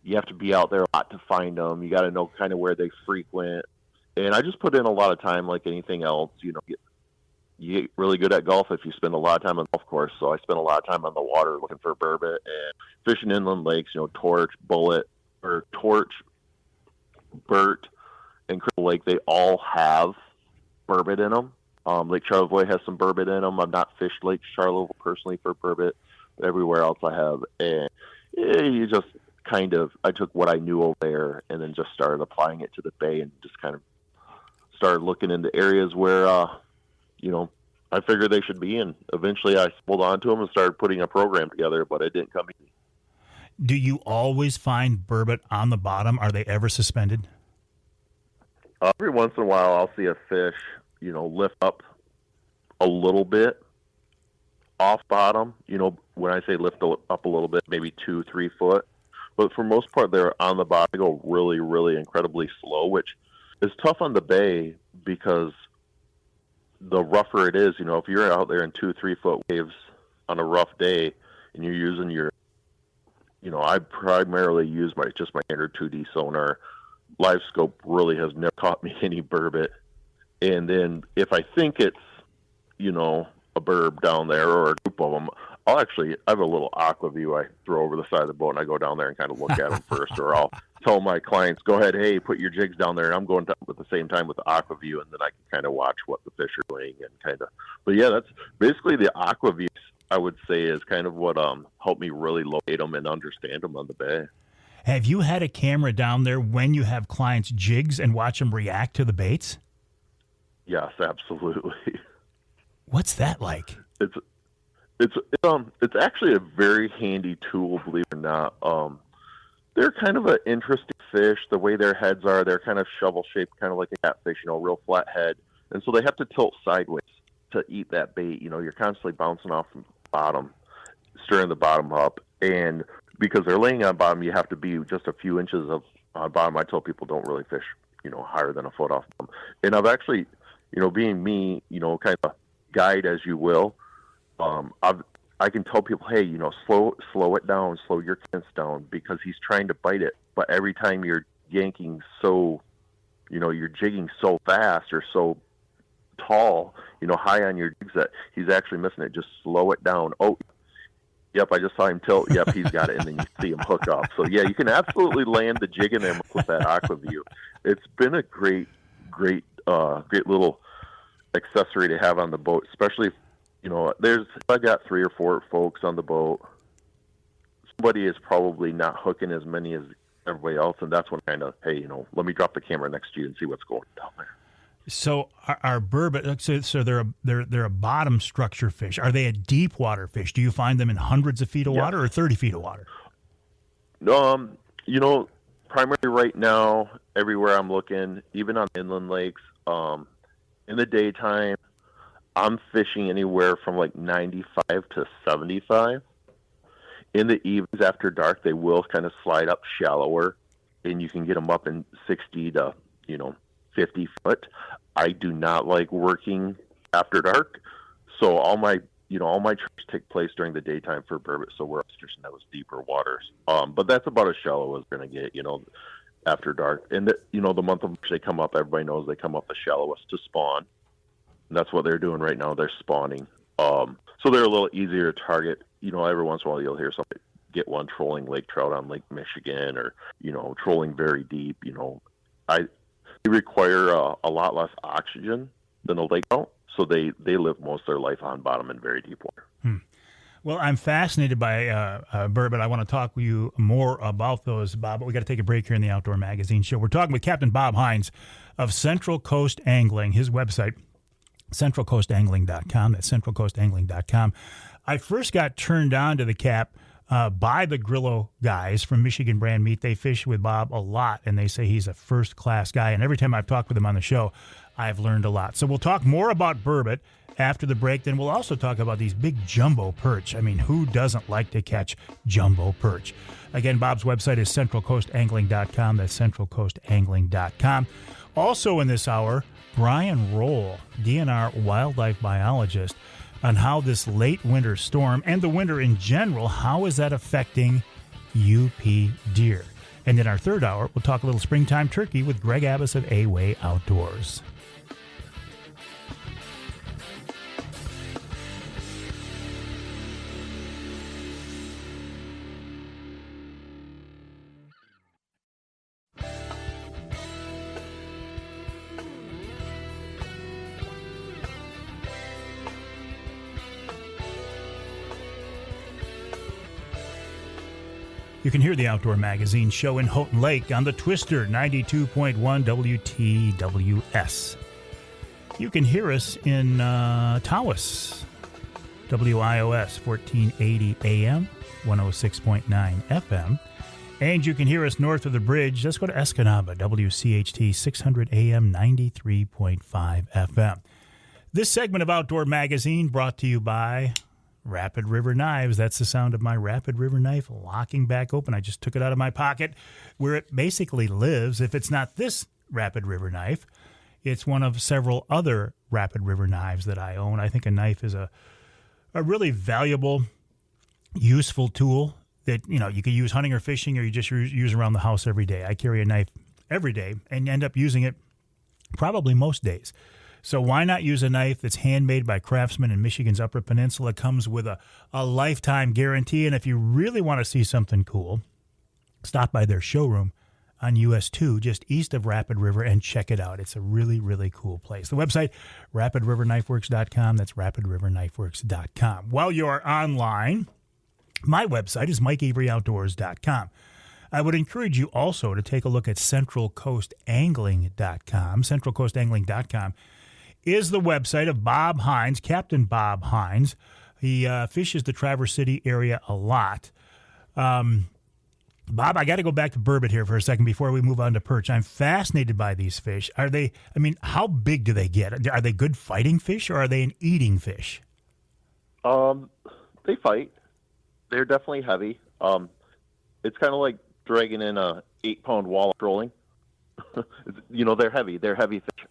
You have to be out there a lot to find them. You got to know kind of where they frequent. And I just put in a lot of time, like anything else. You get really good at golf if you spend a lot of time on the golf course. So I spent a lot of time on the water looking for burbot and fishing inland lakes. Torch, Burt, and Crystal Lake. They all have burbot in them. Lake Charlevoix has some burbot in them. I've not fished Lake Charlevoix personally for burbot, but everywhere else I have. And you just I took what I knew over there and then just started applying it to the bay and just kind of started looking into areas where, I figured they should be. And eventually I stumbled onto them and started putting a program together, but it didn't come easy. Do you always find burbot on the bottom? Are they ever suspended? Every once in a while I'll see a fish, lift up a little bit off bottom. When I say lift up a little bit, maybe 2-3 foot. But for most part, they're on the bottom. They go really, really incredibly slow, which is tough on the bay because the rougher it is, if you're out there in 2-3 foot waves on a rough day and you're using your, I primarily use my standard 2D sonar. Live scope really has never caught me any burbot. And then if I think it's, a burb down there or a group of them, I have a little aqua view I throw over the side of the boat and I go down there and kind of look at them first, or I'll tell my clients, go ahead, hey, put your jigs down there, and I'm going down at the same time with the aqua view, and then I can kind of watch what the fish are doing but yeah, that's basically the aqua view, I would say, is kind of what helped me really locate them and understand them on the bay. Have you had a camera down there when you have clients' jigs and watch them react to the baits? Yes, absolutely. What's that like? It's actually a very handy tool, believe it or not. They're kind of an interesting fish. The way their heads are, they're kind of shovel-shaped, kind of like a catfish, real flat head. And so they have to tilt sideways to eat that bait. You're constantly bouncing off the bottom, stirring the bottom up. And because they're laying on bottom, you have to be just a few inches on bottom. I tell people don't really fish, higher than a foot off them. And I've actually, being me, kind of guide as you will, I can tell people, hey, slow it down, slow your cadence down, because he's trying to bite it. But every time you're yanking so, you're jigging so fast or so tall, high on your jigs that he's actually missing it. Just slow it down. Oh, yep, I just saw him tilt. Yep, he's got it. And then you see him hook up. So, yeah, you can absolutely land the jig in there with that aqua view. It's been a great little accessory to have on the boat, especially I got 3 or 4 folks on the boat. Somebody is probably not hooking as many as everybody else, and that's when hey, let me drop the camera next to you and see what's going down there. So are burbot? So they're a bottom structure fish. Are they a deep water fish? Do you find them in hundreds of feet of water or 30 feet of water? Primarily right now, everywhere I'm looking, even on inland lakes, in the daytime, I'm fishing anywhere from like 95 to 75. In the evenings after dark, they will kind of slide up shallower, and you can get them up in 60 to 50 foot. I do not like working after dark, so all my trips take place during the daytime for burbot. So we're upstairs in those deeper waters. But that's about as shallow as we're gonna get, after dark. And the month of March they come up. Everybody knows they come up the shallowest to spawn. And that's what they're doing right now. They're spawning. So they're a little easier to target. Every once in a while you'll hear somebody get one trolling lake trout on Lake Michigan, or, trolling very deep. They require a lot less oxygen than a lake trout. So they live most of their life on bottom in very deep water. Well, I'm fascinated by burbot. I want to talk with you more about those, Bob, but we got to take a break here in the Outdoor Magazine Show. We're talking with Captain Bob Hinds of Central Coast Angling, his website, centralcoastangling.com. That's centralcoastangling.com. I first got turned on to the Cap by the Grillo guys from Michigan Brand Meat. They fish with Bob a lot, and they say he's a first-class guy. And every time I've talked with him on the show, I've learned a lot. So we'll talk more about burbot after the break. Then we'll also talk about these big jumbo perch. I mean, who doesn't like to catch jumbo perch? Again, Bob's website is centralcoastangling.com. That's centralcoastangling.com. Also in this hour, Brian Roell, DNR wildlife biologist, on how this late winter storm and the winter in general, how is that affecting UP deer? And in our third hour, we'll talk a little springtime turkey with Greg Abbas of A-Way Outdoors. You can hear the Outdoor Magazine show in Houghton Lake on the Twister 92.1 WTWS. You can hear us in Tawas, WIOS 1480 AM, 106.9 FM. And you can hear us north of the bridge. Just go to Escanaba, WCHT 600 AM, 93.5 FM. This segment of Outdoor Magazine brought to you by Rapid River Knives. That's the sound of my Rapid River knife locking back open. I just took it out of my pocket where it basically lives. If it's not this Rapid River knife, it's one of several other Rapid River knives that I own. I think a knife is a really valuable, useful tool that, you know, you can use hunting or fishing, or you just use around the house every day. I carry a knife every day and end up using it probably most days. So why not use a knife that's handmade by craftsmen in Michigan's Upper Peninsula, comes with a lifetime guarantee. And if you really want to see something cool, stop by their showroom on US 2, just east of Rapid River, and check it out. It's a really, really cool place. The website, rapidriverknifeworks.com. That's rapidriverknifeworks.com. While you're online, my website is MikeAveryOutdoors.com. I would encourage you also to take a look at CentralCoastAngling.com. CentralCoastAngling.com is the website of Bob Hinds, Captain Bob Hinds. He fishes the Traverse City area a lot. Bob, I got to go back to burbot here for a second before we move on to perch. I'm fascinated by these fish. Are they, I mean, how big do they get? Are they good fighting fish, or are they an eating fish? They fight. They're definitely heavy. It's kind of like dragging in a 8-pound walleye trolling. You know, they're heavy. They're heavy fish.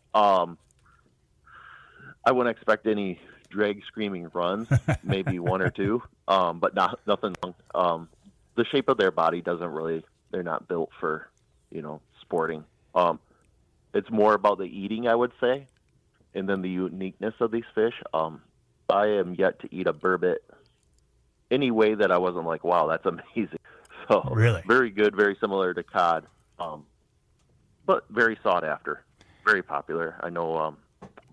I wouldn't expect any drag screaming runs, maybe one or two, but nothing long. The shape of their body doesn't really, they're not built for, you know, sporting. It's more about the eating, I would say, and then the uniqueness of these fish. I am yet to eat a burbot any way that I wasn't like, wow, that's amazing. So really, very good, very similar to cod, but very sought after, very popular. I know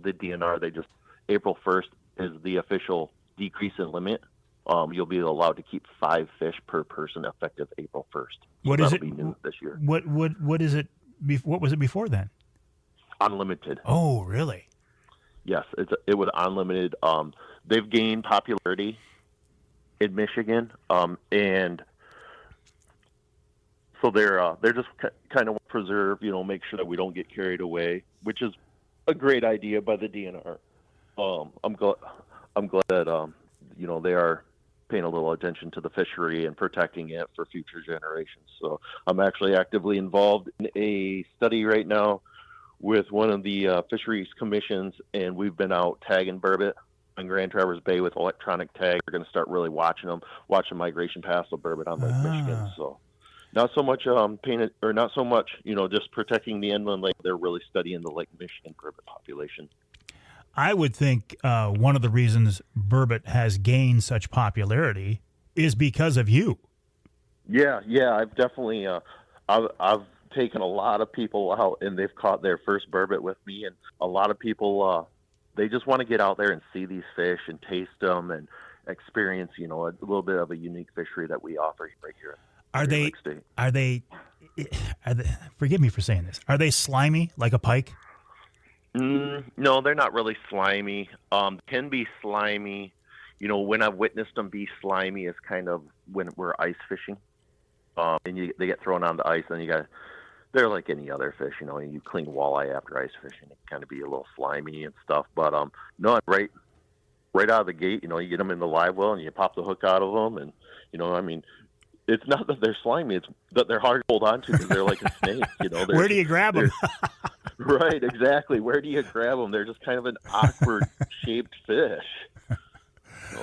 the DNR, they just, April 1st is the official decrease in limit. You'll be allowed to keep 5 fish per person effective April 1st. What is it? That'll be new this year. What is it? What was it before then? Unlimited. Oh, really? Yes, it was unlimited. They've gained popularity in Michigan, and so they're just kind of preserve, you know, make sure that we don't get carried away, which is a great idea by the DNR. I'm glad that you know, they are paying a little attention to the fishery and protecting it for future generations. So I'm actually actively involved in a study right now with one of the fisheries commissions, and we've been out tagging burbot on Grand Traverse Bay with electronic tag. We're going to start really watching migration past the burbot on Lake Michigan. So not so much not so much, you know, just protecting the inland lake. They're really studying the Lake Michigan burbot population. I would think one of the reasons burbot has gained such popularity is because of you. Yeah, I've definitely I've taken a lot of people out, and they've caught their first burbot with me, and a lot of people they just want to get out there and see these fish and taste them and experience, you know, a little bit of a unique fishery that we offer right here. Are they? Forgive me for saying this. Are they slimy like a pike? No, they're not really slimy. Can be slimy, when I've witnessed them be slimy is kind of when we're ice fishing, and they get thrown on the ice, and they're like any other fish, you clean walleye after ice fishing, it can kind of be a little slimy and stuff. But no, right out of the gate, you get them in the live well and you pop the hook out of them, and it's not that they're slimy; it's that they're hard to hold on to because they're like a snake. Where do you grab them? Right, exactly. Where do you grab them? They're just kind of an awkward shaped fish.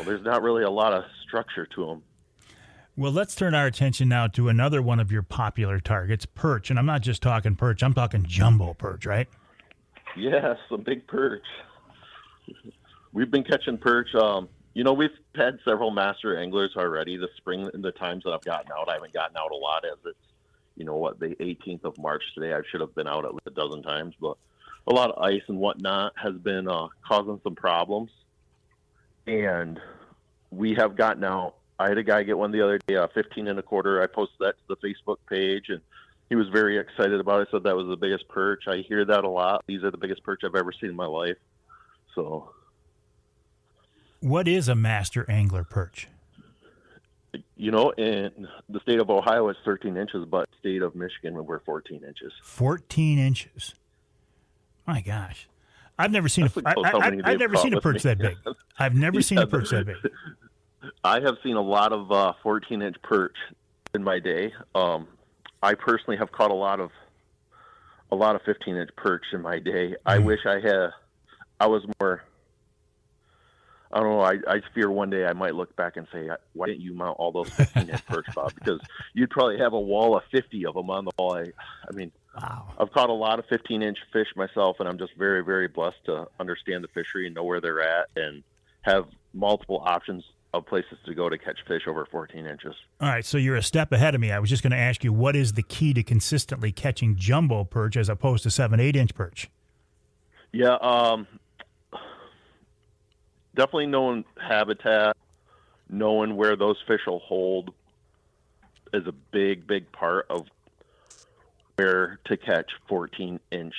There's not really a lot of structure to them. Well, let's turn our attention now to another one of your popular targets, perch. And I'm not just talking perch; I'm talking jumbo perch, right? Yes, some big perch. We've been catching perch. We've had several master anglers already this spring. In the times that I've gotten out, I haven't gotten out a lot as it's, the 18th of March today. I should have been out at least a dozen times, but a lot of ice and whatnot has been causing some problems. And we have gotten out. I had a guy get one the other day, 15 and a quarter. I posted that to the Facebook page, and he was very excited about it. Said that was the biggest perch. I hear that a lot. These are the biggest perch I've ever seen in my life. So, what is a master angler perch? In the state of Ohio, it's 13 inches, but state of Michigan, we're 14 inches. 14 inches. My gosh. I've never seen I've never seen a perch that big. I've never seen a perch that big. I have seen a lot of 14-inch perch in my day. I personally have caught a lot of 15-inch perch in my day. I wish I was more. I don't know. I fear one day I might look back and say, why didn't you mount all those 15-inch perch, Bob? Because you'd probably have a wall of 50 of them on the wall. Wow. I've caught a lot of 15-inch fish myself, and I'm just very, very blessed to understand the fishery and know where they're at and have multiple options of places to go to catch fish over 14 inches. All right, so you're a step ahead of me. I was just going to ask you, what is the key to consistently catching jumbo perch as opposed to 7-8-inch perch? Yeah, definitely knowing habitat, knowing where those fish will hold is a big, big part of where to catch 14-inch.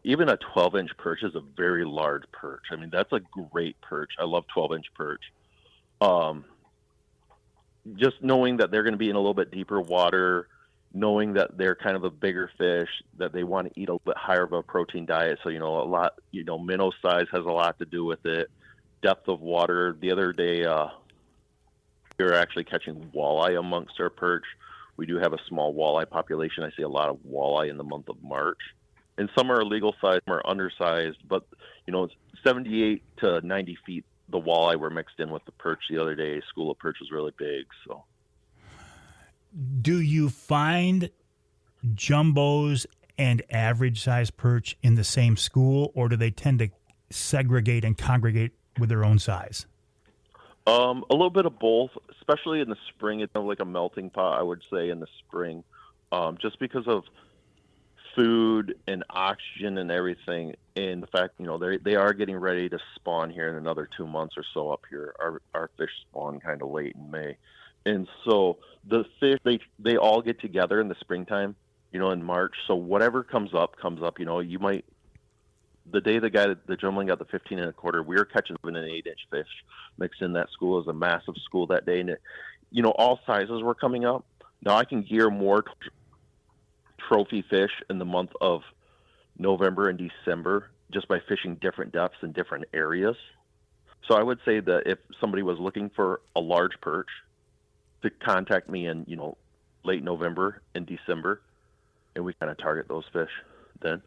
Even a 12-inch perch is a very large perch. That's a great perch. I love 12-inch perch. Just knowing that they're going to be in a little bit deeper water, knowing that they're kind of a bigger fish, that they want to eat a little bit higher of a protein diet. So, minnow size has a lot to do with it. Depth of water. The other day, we were actually catching walleye amongst our perch. We do have a small walleye population. I see a lot of walleye in the month of March. And some are legal size, some are undersized. But, 78 to 90 feet, the walleye were mixed in with the perch the other day. School of perch was really big. So, do you find jumbos and average size perch in the same school, or do they tend to segregate and congregate with their own size? A little bit of both, especially in the spring. It's kind of like a melting pot, I would say, in the spring, just because of food and oxygen and everything, and the fact they are getting ready to spawn here in another 2 months or so up here. Our fish spawn kind of late in May, and so the fish they all get together in the springtime, in March. So whatever comes up. You might. The day the gentleman got the 15 and a quarter, we were catching an 8-inch fish mixed in that school. It was a massive school that day, and all sizes were coming up. Now I can gear more trophy fish in the month of November and December just by fishing different depths in different areas. So I would say that if somebody was looking for a large perch, to contact me in late November and December, and we kind of target those fish then.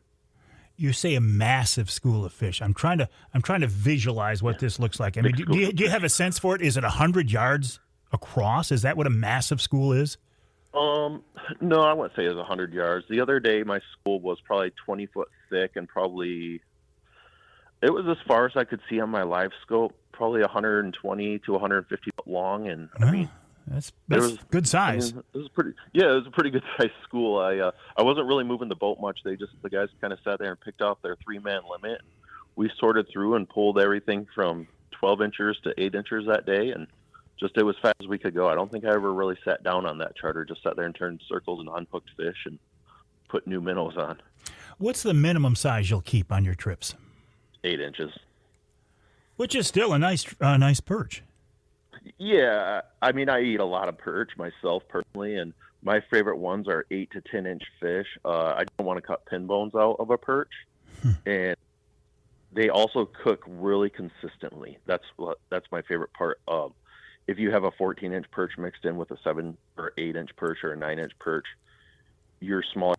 You say a massive school of fish. I'm trying to visualize what this looks like. Do you have a sense for it? Is it 100 yards across? Is that what a massive school is? No, I wouldn't say it was 100 yards. The other day, my school was probably 20 foot thick, and it was as far as I could see on my live scope, probably 120 to 150 foot long. And that's good size. It was a pretty good sized school. I wasn't really moving the boat much. The guys kind of sat there and picked off their 3-man limit. We sorted through and pulled everything from 12 inchers to 8 inchers that day, and just it was fast as we could go. I don't think I ever really sat down on that charter. Just sat there and turned circles and unhooked fish and put new minnows on. What's the minimum size you'll keep on your trips? 8 inches. Which is still a nice perch. Yeah, I mean, I eat a lot of perch myself personally, and my favorite ones are 8 to 10-inch fish. I don't want to cut pin bones out of a perch, and they also cook really consistently. That's my favorite part. If you have a 14-inch perch mixed in with a 7 or 8-inch perch or a 9-inch perch, your smaller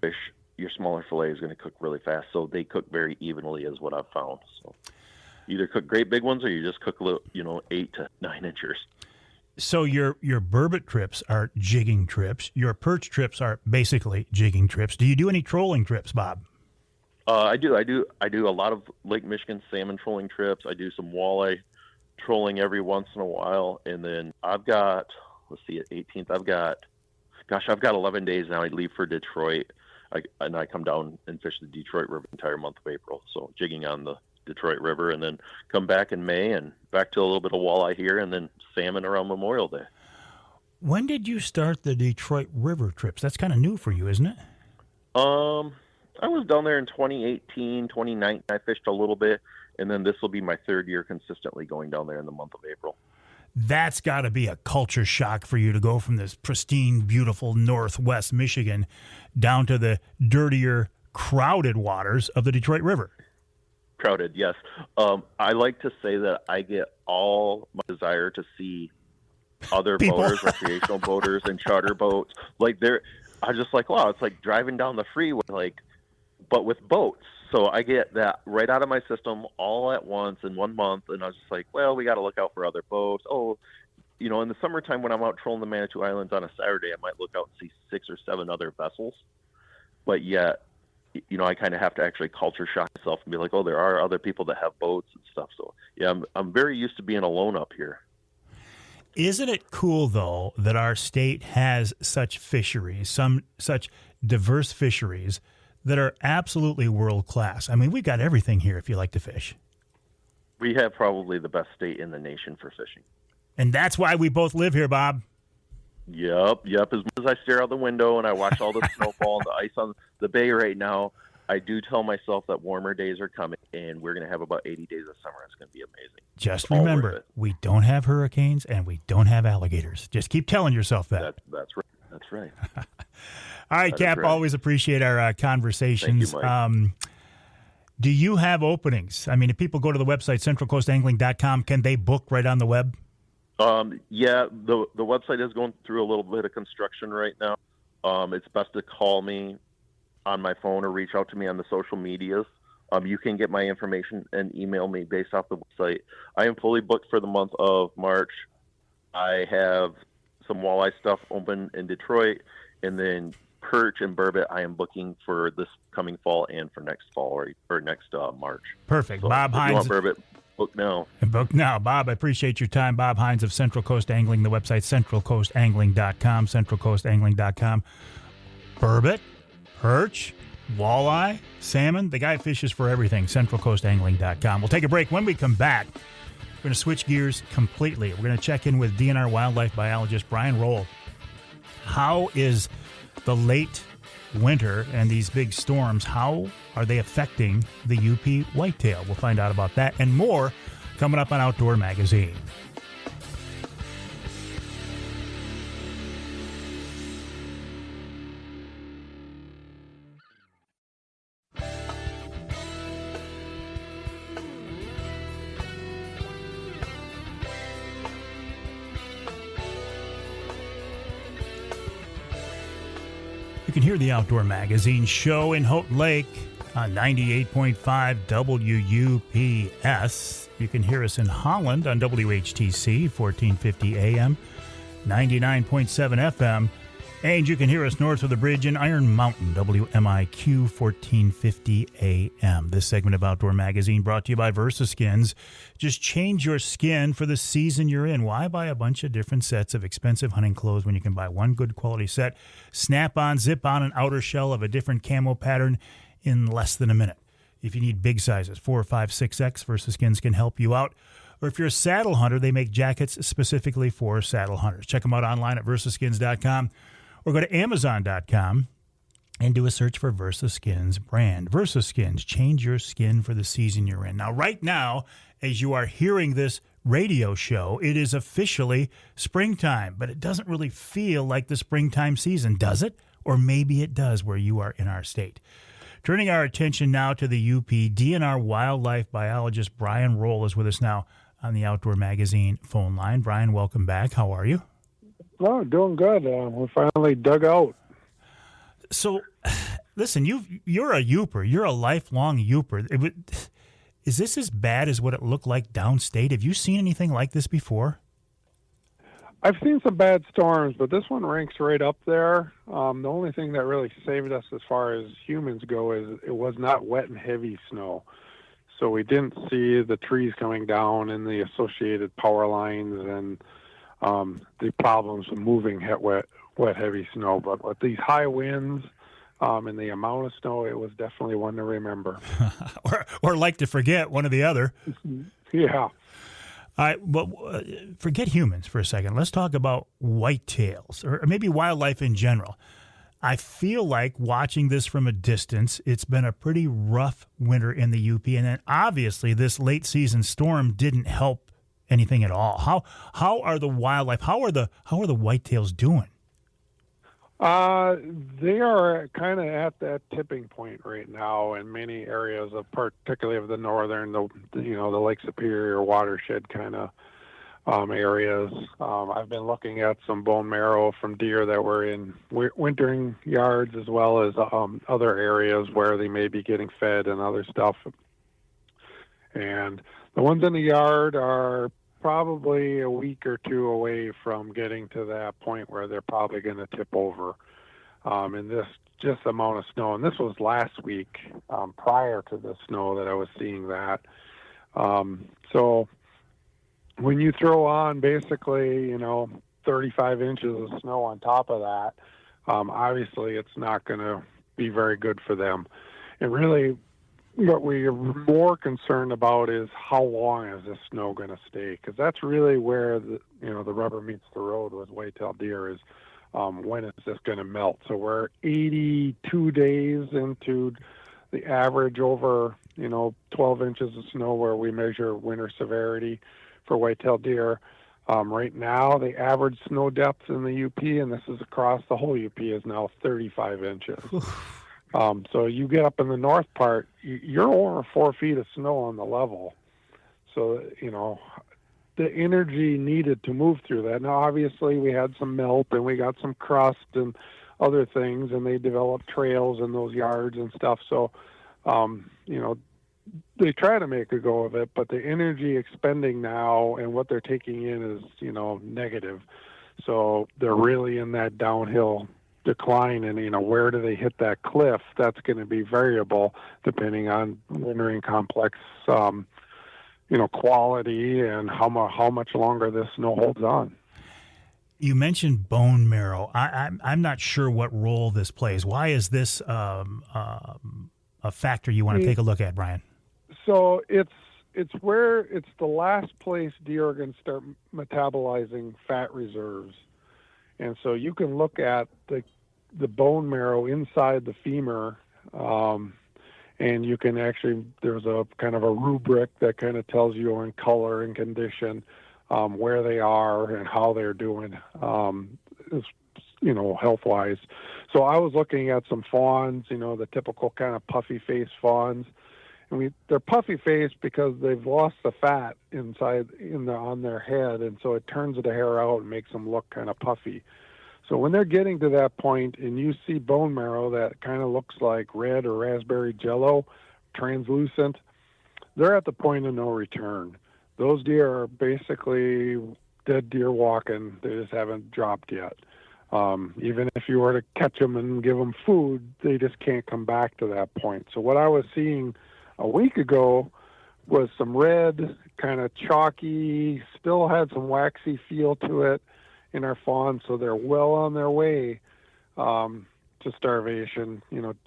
fillet is going to cook really fast. So they cook very evenly, is what I've found. So either cook great big ones, or you just cook little, 8 to 9 inchers. So your burbot trips are jigging trips. Your perch trips are basically jigging trips. Do you do any trolling trips, Bob? I do a lot of Lake Michigan salmon trolling trips. I do some walleye trolling every once in a while, and then I've got, at 18th, I've got 11 days now. I leave for Detroit, and I come down and fish the Detroit River the entire month of April. So jigging on the Detroit River, and then come back in May and back to a little bit of walleye here, and then salmon around Memorial Day. When did you start the Detroit River trips? That's kind of new for you, isn't it? I was down there in 2018, 2019. I fished a little bit, and then this will be my third year consistently going down there in the month of April. That's got to be a culture shock for you to go from this pristine, beautiful Northwest Michigan down to the dirtier, crowded waters of the Detroit River. Crowded, yes. I like to say that I get all my desire to see other boaters, recreational boaters, and charter boats. I just like, wow, it's like driving down the freeway, but with boats. So I get that right out of my system all at once in 1 month, and I was just like, well, we got to look out for other boats. Oh, in the summertime when I'm out trolling the Manitou Islands on a Saturday, I might look out and see 6 or 7 other vessels. But yet, I kind of have to actually culture shock myself and be like, oh, there are other people that have boats and stuff. So, yeah, I'm very used to being alone up here. Isn't it cool, though, that our state has such fisheries, such diverse fisheries that are absolutely world-class? I mean, we've got everything here if you like to fish. We have probably the best state in the nation for fishing. And that's why we both live here, Bob. Yep. As much as I stare out the window and I watch all the snowfall and the ice on the bay right now, I do tell myself that warmer days are coming, and we're going to have about 80 days of summer. It's going to be amazing. Just remember, we don't have hurricanes and we don't have alligators. Just keep telling yourself that. That's right. That's right. All right, Cap, right. Always appreciate our conversations. Thank you, Mike. Do you have openings? I mean, if people go to the website, centralcoastangling.com, can they book right on the web? Yeah, the website is going through a little bit of construction right now. It's best to call me on my phone or reach out to me on the social medias. You can get my information and email me based off the website. I am fully booked for the month of March. I have some walleye stuff open in Detroit, and then perch and burbot I am booking for this coming fall and for next fall or next March. Perfect. So Bob Hinds. You want burbot, book now. Book now. Bob, I appreciate your time. Bob Hinds of Central Coast Angling, the website centralcoastangling.com, centralcoastangling.com. Burbot, perch, walleye, salmon. The guy fishes for everything. centralcoastangling.com. We'll take a break. When we come back, we're going to switch gears completely. We're going to check in with DNR wildlife biologist Brian Roell. How is the late winter and these big storms, how are they affecting the UP whitetail? We'll find out about that and more coming up on Outdoor Magazine. You can hear the Outdoor Magazine show in Houghton Lake on 98.5 WUPS. You can hear us in Holland on WHTC 1450 AM, 99.7 FM. And you can hear us north of the bridge in Iron Mountain, WMIQ 1450 AM. This segment of Outdoor Magazine brought to you by VersaSkins. Just change your skin for the season you're in. Why buy a bunch of different sets of expensive hunting clothes when you can buy one good quality set, snap on, zip on an outer shell of a different camo pattern in less than a minute? If you need big sizes, 4, 5, 6X, VersaSkins can help you out. Or if you're a saddle hunter, they make jackets specifically for saddle hunters. Check them out online at versaskins.com. Or go to Amazon.com and do a search for VersaSkins brand. VersaSkins, change your skin for the season you're in. Now, right now, as you are hearing this radio show, it is officially springtime, but it doesn't really feel like the springtime season, does it? Or maybe it does where you are in our state. Turning our attention now to the UP, DNR wildlife biologist Brian Roell is with us now on the Outdoor Magazine phone line. Brian, welcome back. How are you? Oh, doing good. We finally dug out. So, listen, you're a Youper. You're a lifelong Youper. Is this as bad as what it looked like downstate? Have you seen anything like this before? I've seen some bad storms, but this one ranks right up there. The only thing that really saved us as far as humans go is it was not wet and heavy snow. So we didn't see the trees coming down and the associated power lines and the problems with moving wet, heavy snow. But with these high winds and the amount of snow, it was definitely one to remember. or like to forget, one or the other. Yeah. All right, well, forget humans for a second. Let's talk about whitetails, or maybe wildlife in general. I feel like watching this from a distance, it's been a pretty rough winter in the UP, and then obviously this late season storm didn't help anything at all. How are the wildlife? How are the whitetails doing? They are kind of at that tipping point right now in many areas of, particularly of the northern, the Lake Superior watershed kind of areas. I've been looking at some bone marrow from deer that were in wintering yards, as well as other areas where they may be getting fed and other stuff. And the ones in the yard are probably a week or two away from getting to that point where they're probably going to tip over. And this just amount of snow, and this was last week prior to the snow that I was seeing that. So when you throw on basically, 35 inches of snow on top of that, obviously it's not going to be very good for them. And really, what we are more concerned about is how long is this snow going to stay? Because that's really where the rubber meets the road with whitetail deer is when is this going to melt? So we're 82 days into the average over 12 inches of snow where we measure winter severity for whitetail deer. Right now, the average snow depth in the UP, and this is across the whole UP, is now 35 inches. So you get up in the north part, you're over 4 feet of snow on the level. So, the energy needed to move through that. Now, obviously, we had some melt and we got some crust and other things, and they developed trails in those yards and stuff. So, they try to make a go of it, but the energy expending now and what they're taking in is, negative. So they're really in that downhill decline, and where do they hit that cliff? That's going to be variable depending on wintering complex quality and how much longer this snow holds on. You mentioned bone marrow. I'm not sure what role this plays. Why is this a factor you want to take a look at, Brian? So it's the last place deer are going to start metabolizing fat reserves. And so you can look at the bone marrow inside the femur, and you can actually, there's a kind of a rubric that kind of tells you in color and condition where they are and how they're doing, health-wise. So I was looking at some fawns, the typical kind of puffy-faced fawns. And they're puffy-faced because they've lost the fat inside on their head, and so it turns the hair out and makes them look kind of puffy. So when they're getting to that point and you see bone marrow that kind of looks like red or raspberry jello, translucent, they're at the point of no return. Those deer are basically dead deer walking. They just haven't dropped yet. Even if you were to catch them and give them food, they just can't come back to that point. So what I was seeing a week ago was some red, kind of chalky, still had some waxy feel to it in our fawns, so they're well on their way to starvation,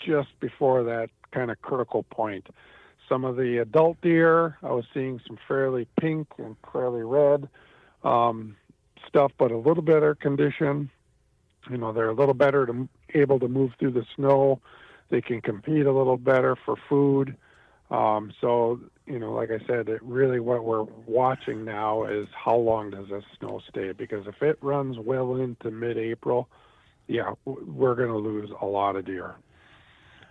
just before that kind of critical point. Some of the adult deer, I was seeing some fairly pink and fairly red stuff, but a little better condition. They're a little better able to move through the snow. They can compete a little better for food. So, like I said, what we're watching now is how long does this snow stay? Because if it runs well into mid-April, we're going to lose a lot of deer.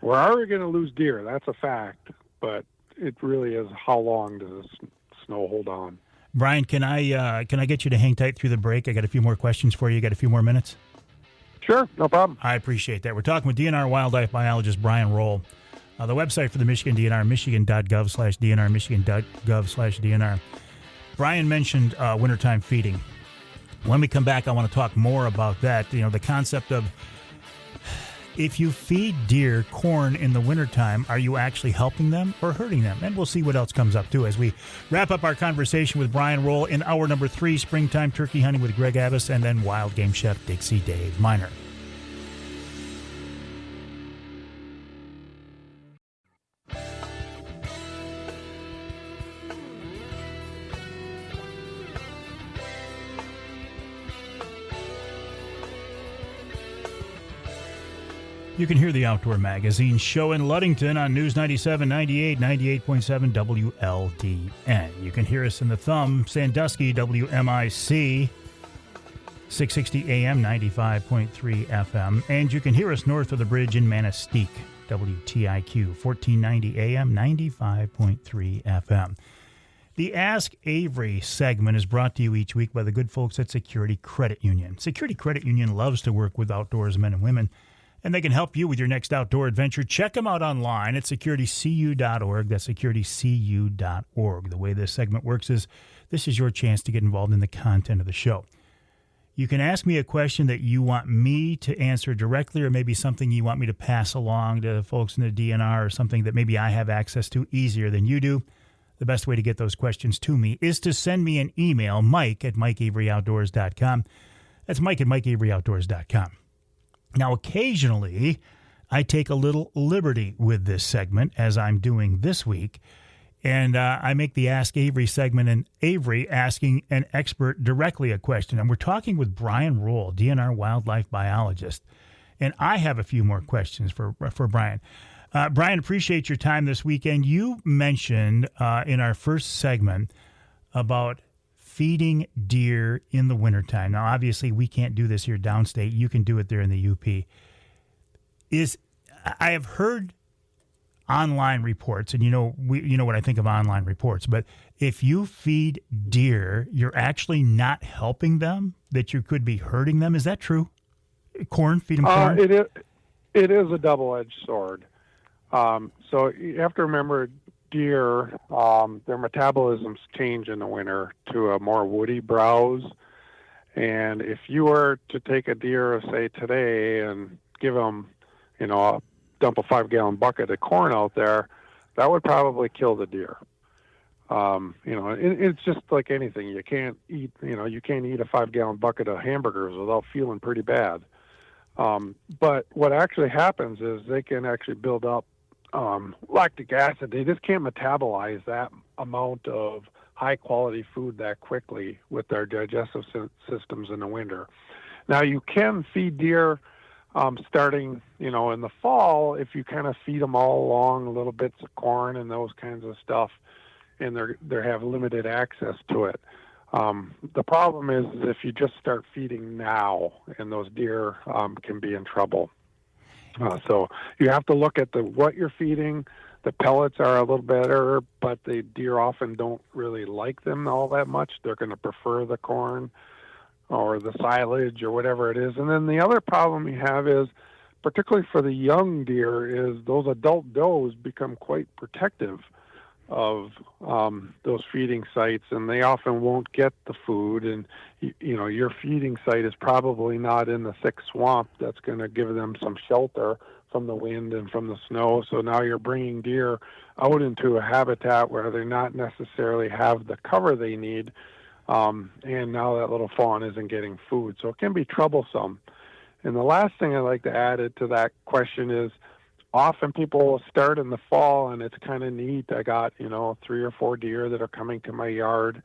We're already going to lose deer, that's a fact, but it really is how long does the snow hold on. Brian, can I get you to hang tight through the break? I got a few more questions for you. Got a few more minutes? Sure, no problem. I appreciate that. We're talking with DNR wildlife biologist Brian Roell. The website for the Michigan DNR, michigan.gov/DNR, michigan.gov/DNR. Brian mentioned wintertime feeding. When we come back, I want to talk more about that. The concept of if you feed deer corn in the wintertime, are you actually helping them or hurting them? And we'll see what else comes up, too, as we wrap up our conversation with Brian Roell in hour number 3, springtime turkey hunting with Greg Abbas, and then wild game chef Dixie Dave Minar. You can hear the Outdoor Magazine show in Ludington on News 97, 98, 98.7 WLDN. You can hear us in the Thumb, Sandusky, WMIC, 660 AM, 95.3 FM. And you can hear us north of the bridge in Manistee, WTIQ, 1490 AM, 95.3 FM. The Ask Avery segment is brought to you each week by the good folks at Security Credit Union. Security Credit Union loves to work with outdoorsmen and women, and they can help you with your next outdoor adventure. Check them out online at securitycu.org. That's securitycu.org. The way this segment works is this is your chance to get involved in the content of the show. You can ask me a question that you want me to answer directly, or maybe something you want me to pass along to folks in the DNR, or something that maybe I have access to easier than you do. The best way to get those questions to me is to send me an email, mike@mikeaveryoutdoors.com. That's mike@mikeaveryoutdoors.com. Now, occasionally, I take a little liberty with this segment, as I'm doing this week, and I make the Ask Avery segment and Avery asking an expert directly a question. And we're talking with Brian Roell, DNR wildlife biologist, and I have a few more questions for Brian. Brian, appreciate your time this weekend. You mentioned in our first segment about feeding deer in the wintertime. Now, obviously, we can't do this here downstate. You can do it there in the UP. I have heard online reports, and you know what I think of online reports, but if you feed deer, you're actually not helping them, that you could be hurting them. Is that true? Corn, feed them corn? It is a double-edged sword. So you have to remember, deer, their metabolisms change in the winter to a more woody browse. And if you were to take a deer, say today, and give them, dump a 5-gallon bucket of corn out there, that would probably kill the deer. It's just like anything. You can't eat a 5-gallon bucket of hamburgers without feeling pretty bad. But what actually happens is they can actually build up lactic acid. They just can't metabolize that amount of high-quality food that quickly with their digestive systems in the winter. Now, you can feed deer starting, in the fall, if you kind of feed them all along little bits of corn and those kinds of stuff, and they have limited access to it. The problem is if you just start feeding now, and those deer can be in trouble. So you have to look at what you're feeding. The pellets are a little better, but the deer often don't really like them all that much. They're going to prefer the corn or the silage or whatever it is. And then the other problem you have is, particularly for the young deer, is those adult does become quite protective of those feeding sites, and they often won't get the food. And your feeding site is probably not in the thick swamp that's going to give them some shelter from the wind and from the snow. So now you're bringing deer out into a habitat where they not necessarily have the cover they need, and now that little fawn isn't getting food, so it can be troublesome. And the last thing I'd like to add to that question is, often people will start in the fall, and it's kind of neat. I got, 3 or 4 deer that are coming to my yard,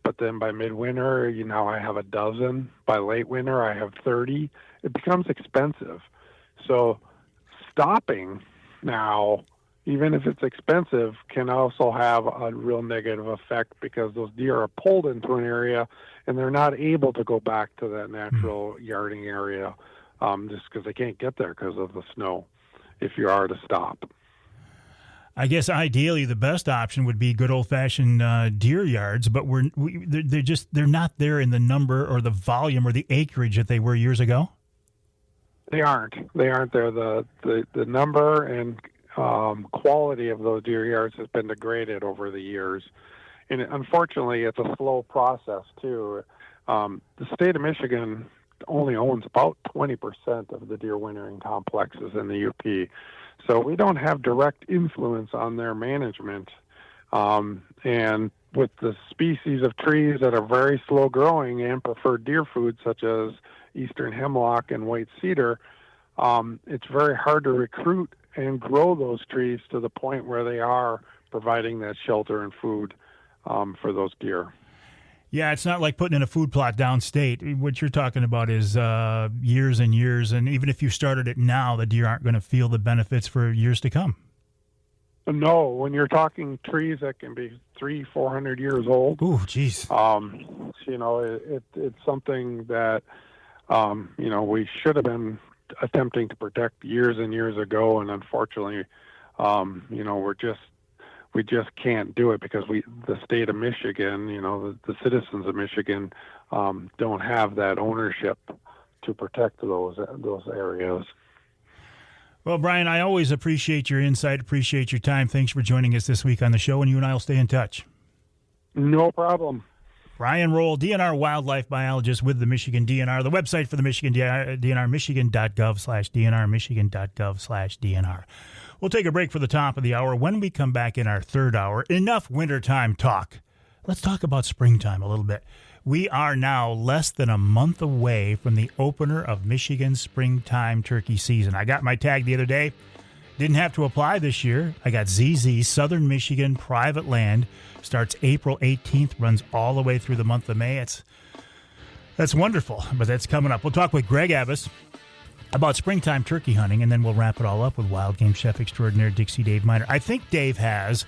but then by midwinter, I have a dozen. By late winter, I have 30. It becomes expensive. So stopping now, even if it's expensive, can also have a real negative effect because those deer are pulled into an area and they're not able to go back to that natural yarding area just because they can't get there because of the snow if you are to stop. I guess ideally the best option would be good old-fashioned deer yards, but they're not there in the number or the volume or the acreage that they were years ago. They aren't there. The number and quality of those deer yards has been degraded over the years, and unfortunately, it's a slow process too. The state of Michigan only owns about 20% of the deer wintering complexes in the UP. So we don't have direct influence on their management. And with the species of trees that are very slow growing and prefer deer food, such as eastern hemlock and white cedar, it's very hard to recruit and grow those trees to the point where they are providing that shelter and food for those deer. Yeah, it's not like putting in a food plot downstate. What you're talking about is years and years, and even if you started it now, the deer aren't going to feel the benefits for years to come. No, when you're talking trees that can be 300-400 years old. Ooh, geez. It's something that we should have been attempting to protect years and years ago, and unfortunately, we just can't do it because the state of Michigan, the citizens of Michigan, don't have that ownership to protect those areas. Well, Brian, I always appreciate your insight, appreciate your time. Thanks for joining us this week on the show, and you and I will stay in touch. No problem. Brian Roell, DNR wildlife biologist with the Michigan DNR. The website for the Michigan DNR, michigan.gov/DNR, michigan.gov/DNR. We'll take a break for the top of the hour. When we come back in our third hour, enough wintertime talk. Let's talk about springtime a little bit. We are now less than a month away from the opener of Michigan's springtime turkey season. I got my tag the other day. Didn't have to apply this year. I got ZZ, Southern Michigan, private land. Starts April 18th, runs all the way through the month of May. That's wonderful, but that's coming up. We'll talk with Greg Abbas about springtime turkey hunting, and then we'll wrap it all up with wild game chef extraordinaire Dixie Dave Minar. I think he has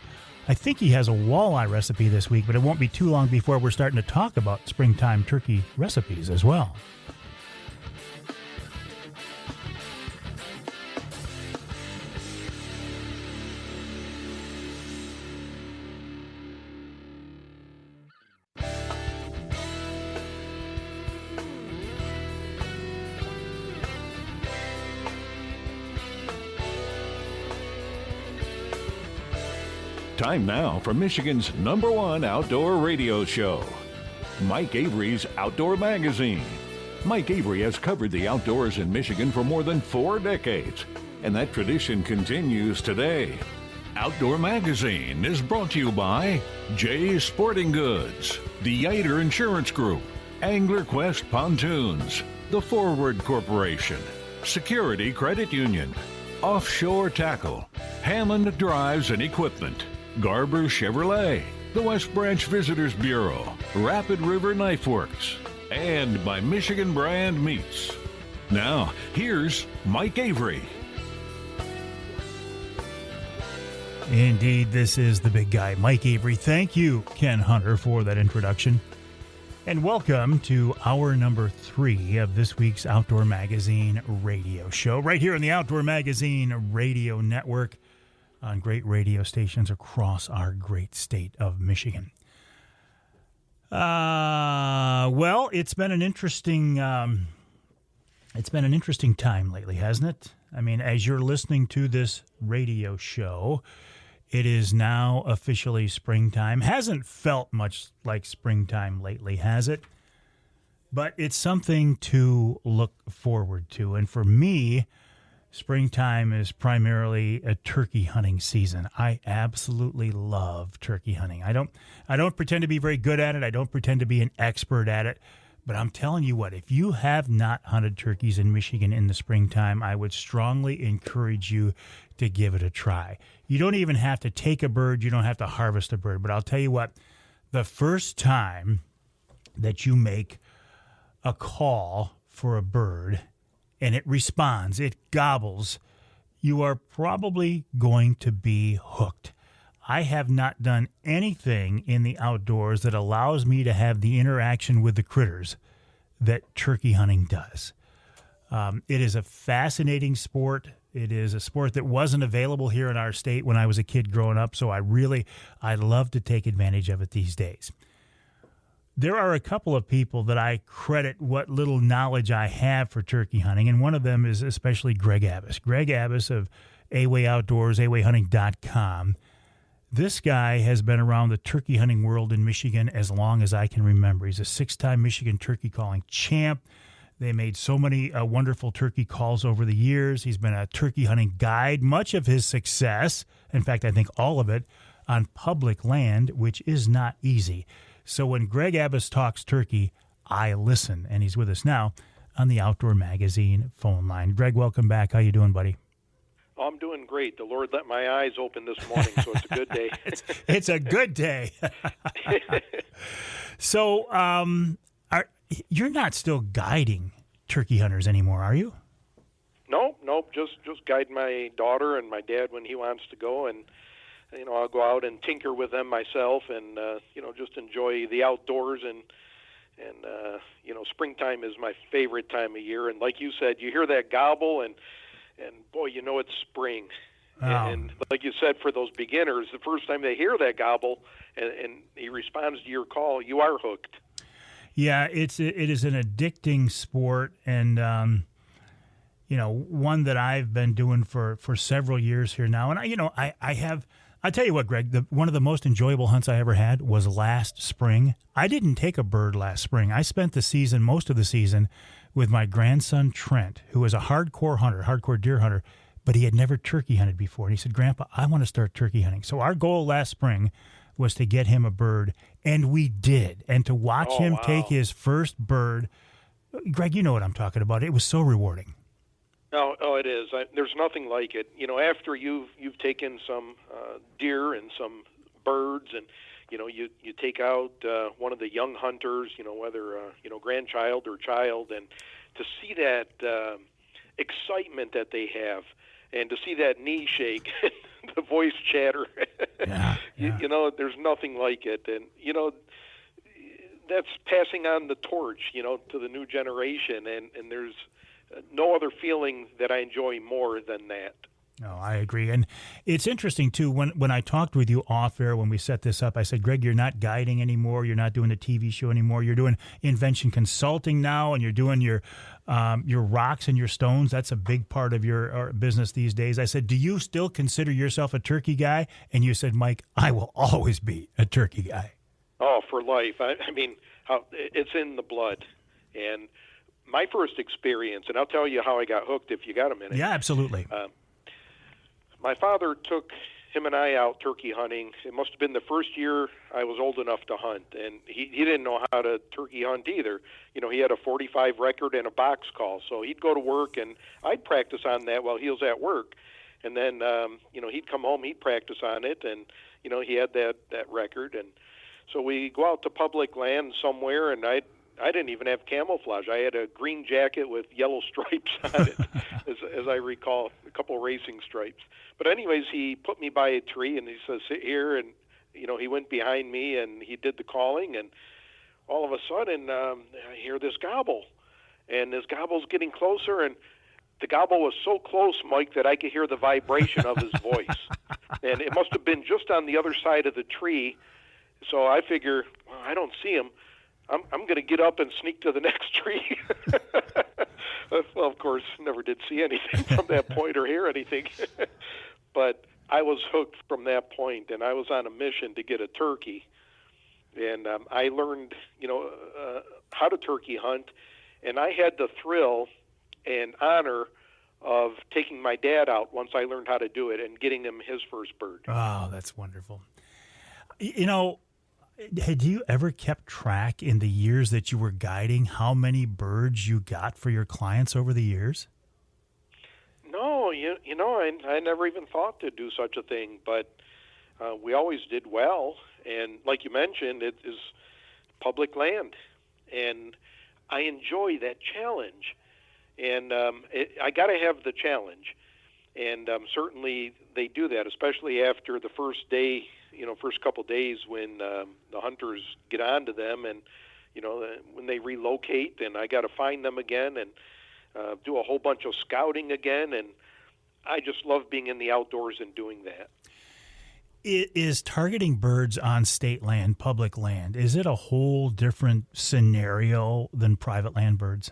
a walleye recipe this week, but it won't be too long before we're starting to talk about springtime turkey recipes as well. Time now for Michigan's #1 outdoor radio show, Mike Avery's Outdoor Magazine. Mike Avery has covered the outdoors in Michigan for more than 4 decades, and that tradition continues today. Outdoor Magazine is brought to you by Jay's Sporting Goods, the Yater Insurance Group, Angler Quest Pontoons, The Forward Corporation, Security Credit Union, Offshore Tackle, Hammond Drives and Equipment, Garber Chevrolet, the West Branch Visitors Bureau, Rapid River Knife Works, and by Michigan Brand Meats. Now, here's Mike Avery. Indeed, this is the big guy, Mike Avery. Thank you, Ken Hunter, for that introduction. And welcome to hour number 3 of this week's Outdoor Magazine radio show, right here on the Outdoor Magazine radio network on great radio stations across our great state of Michigan. Well, it's been an interesting time lately, hasn't it? I mean, as you're listening to this radio show, it is now officially springtime. Hasn't felt much like springtime lately, has it? But it's something to look forward to. And for me, springtime is primarily a turkey hunting season. I absolutely love turkey hunting. I don't pretend to be very good at it. I don't pretend to be an expert at it. But I'm telling you what, if you have not hunted turkeys in Michigan in the springtime, I would strongly encourage you to give it a try. You don't even have to take a bird. You don't have to harvest a bird. But I'll tell you what, the first time that you make a call for a bird and it responds, it gobbles you are probably going to be hooked. I have not done anything in the outdoors that allows me to have the interaction with the critters that turkey hunting does. It is a fascinating sport. It is a sport that wasn't available here in our state when I was a kid growing up, so I'd love to take advantage of it these days. There are a couple of people that I credit what little knowledge I have for turkey hunting, and one of them is especially Greg Abbas. Greg Abbas of Away Outdoors, awayhunting.com. This guy has been around the turkey hunting world in Michigan as long as I can remember. He's a 6-time Michigan turkey calling champ. They made so many wonderful turkey calls over the years. He's been a turkey hunting guide. Much of his success, in fact, I think all of it, on public land, which is not easy. So when Greg Abbas talks turkey, I listen. And he's with us now on the Outdoor Magazine phone line. Greg, welcome back. How you doing, buddy? Oh, I'm doing great. The Lord let my eyes open this morning, so it's a good day. It's a good day. So, you're not still guiding turkey hunters anymore, are you? Nope. Just guide my daughter and my dad when he wants to go, and I'll go out and tinker with them myself, and just enjoy the outdoors. And springtime is my favorite time of year. And like you said, you hear that gobble, and boy, it's spring. Oh. And like you said, for those beginners, the first time they hear that gobble and he responds to your call, you are hooked. Yeah, it is an addicting sport, and one that I've been doing for several years here now. And I tell you what, Greg, one of the most enjoyable hunts I ever had was last spring. I didn't take a bird last spring. I spent most of the season with my grandson Trent, who is a hardcore deer hunter, but he had never turkey hunted before. And he said, "Grandpa, I want to start turkey hunting." So our goal last spring was to get him a bird, and we did. And to watch him take his first bird, Greg, you know what I'm talking about. It was so rewarding. Oh, it is. There's nothing like it. After you've taken some deer and some birds, and you take out one of the young hunters, whether grandchild or child, and to see that excitement that they have, and to see that knee shake, the voice chatter, yeah. There's nothing like it, and that's passing on the torch, to the new generation, and there's no other feeling that I enjoy more than that. No, I agree. And it's interesting, too, when I talked with you off air when we set this up, I said, Greg, you're not guiding anymore. You're not doing the TV show anymore. You're doing invention consulting now, and you're doing your rocks and your stones. That's a big part of your business these days. I said, do you still consider yourself a turkey guy? And you said, Mike, I will always be a turkey guy. Oh, for life. I mean, it's in the blood. And my first experience, and I'll tell you how I got hooked if you got a minute. Yeah, absolutely. My father took him and I out turkey hunting. It must have been the first year I was old enough to hunt, and he didn't know how to turkey hunt either. He had a 45 record and a box call, so he'd go to work, and I'd practice on that while he was at work. And then, he'd come home, he'd practice on it, and, he had that record. And so we go out to public land somewhere, and I didn't even have camouflage. I had a green jacket with yellow stripes on it, as I recall, a couple racing stripes. But anyways, he put me by a tree, and he says, sit here, and, he went behind me, and he did the calling, and all of a sudden, I hear this gobble, and this gobble's getting closer, and the gobble was so close, Mike, that I could hear the vibration of his voice. And it must have been just on the other side of the tree, so I figure, well, I don't see him. I'm going to get up and sneak to the next tree. Well, of course, never did see anything from that point or hear anything. But I was hooked from that point, and I was on a mission to get a turkey. And I learned, how to turkey hunt, and I had the thrill and honor of taking my dad out once I learned how to do it and getting him his first bird. Oh, that's wonderful. Had you ever kept track in the years that you were guiding how many birds you got for your clients over the years? No, I never even thought to do such a thing, but we always did well. And like you mentioned, it is public land, and I enjoy that challenge. And I got to have the challenge. And certainly they do that, especially after the first day, first couple days when the hunters get onto them, and when they relocate, and I got to find them again and do a whole bunch of scouting again, and I just love being in the outdoors and doing that. Is targeting birds on state land, public land, is it a whole different scenario than private land birds?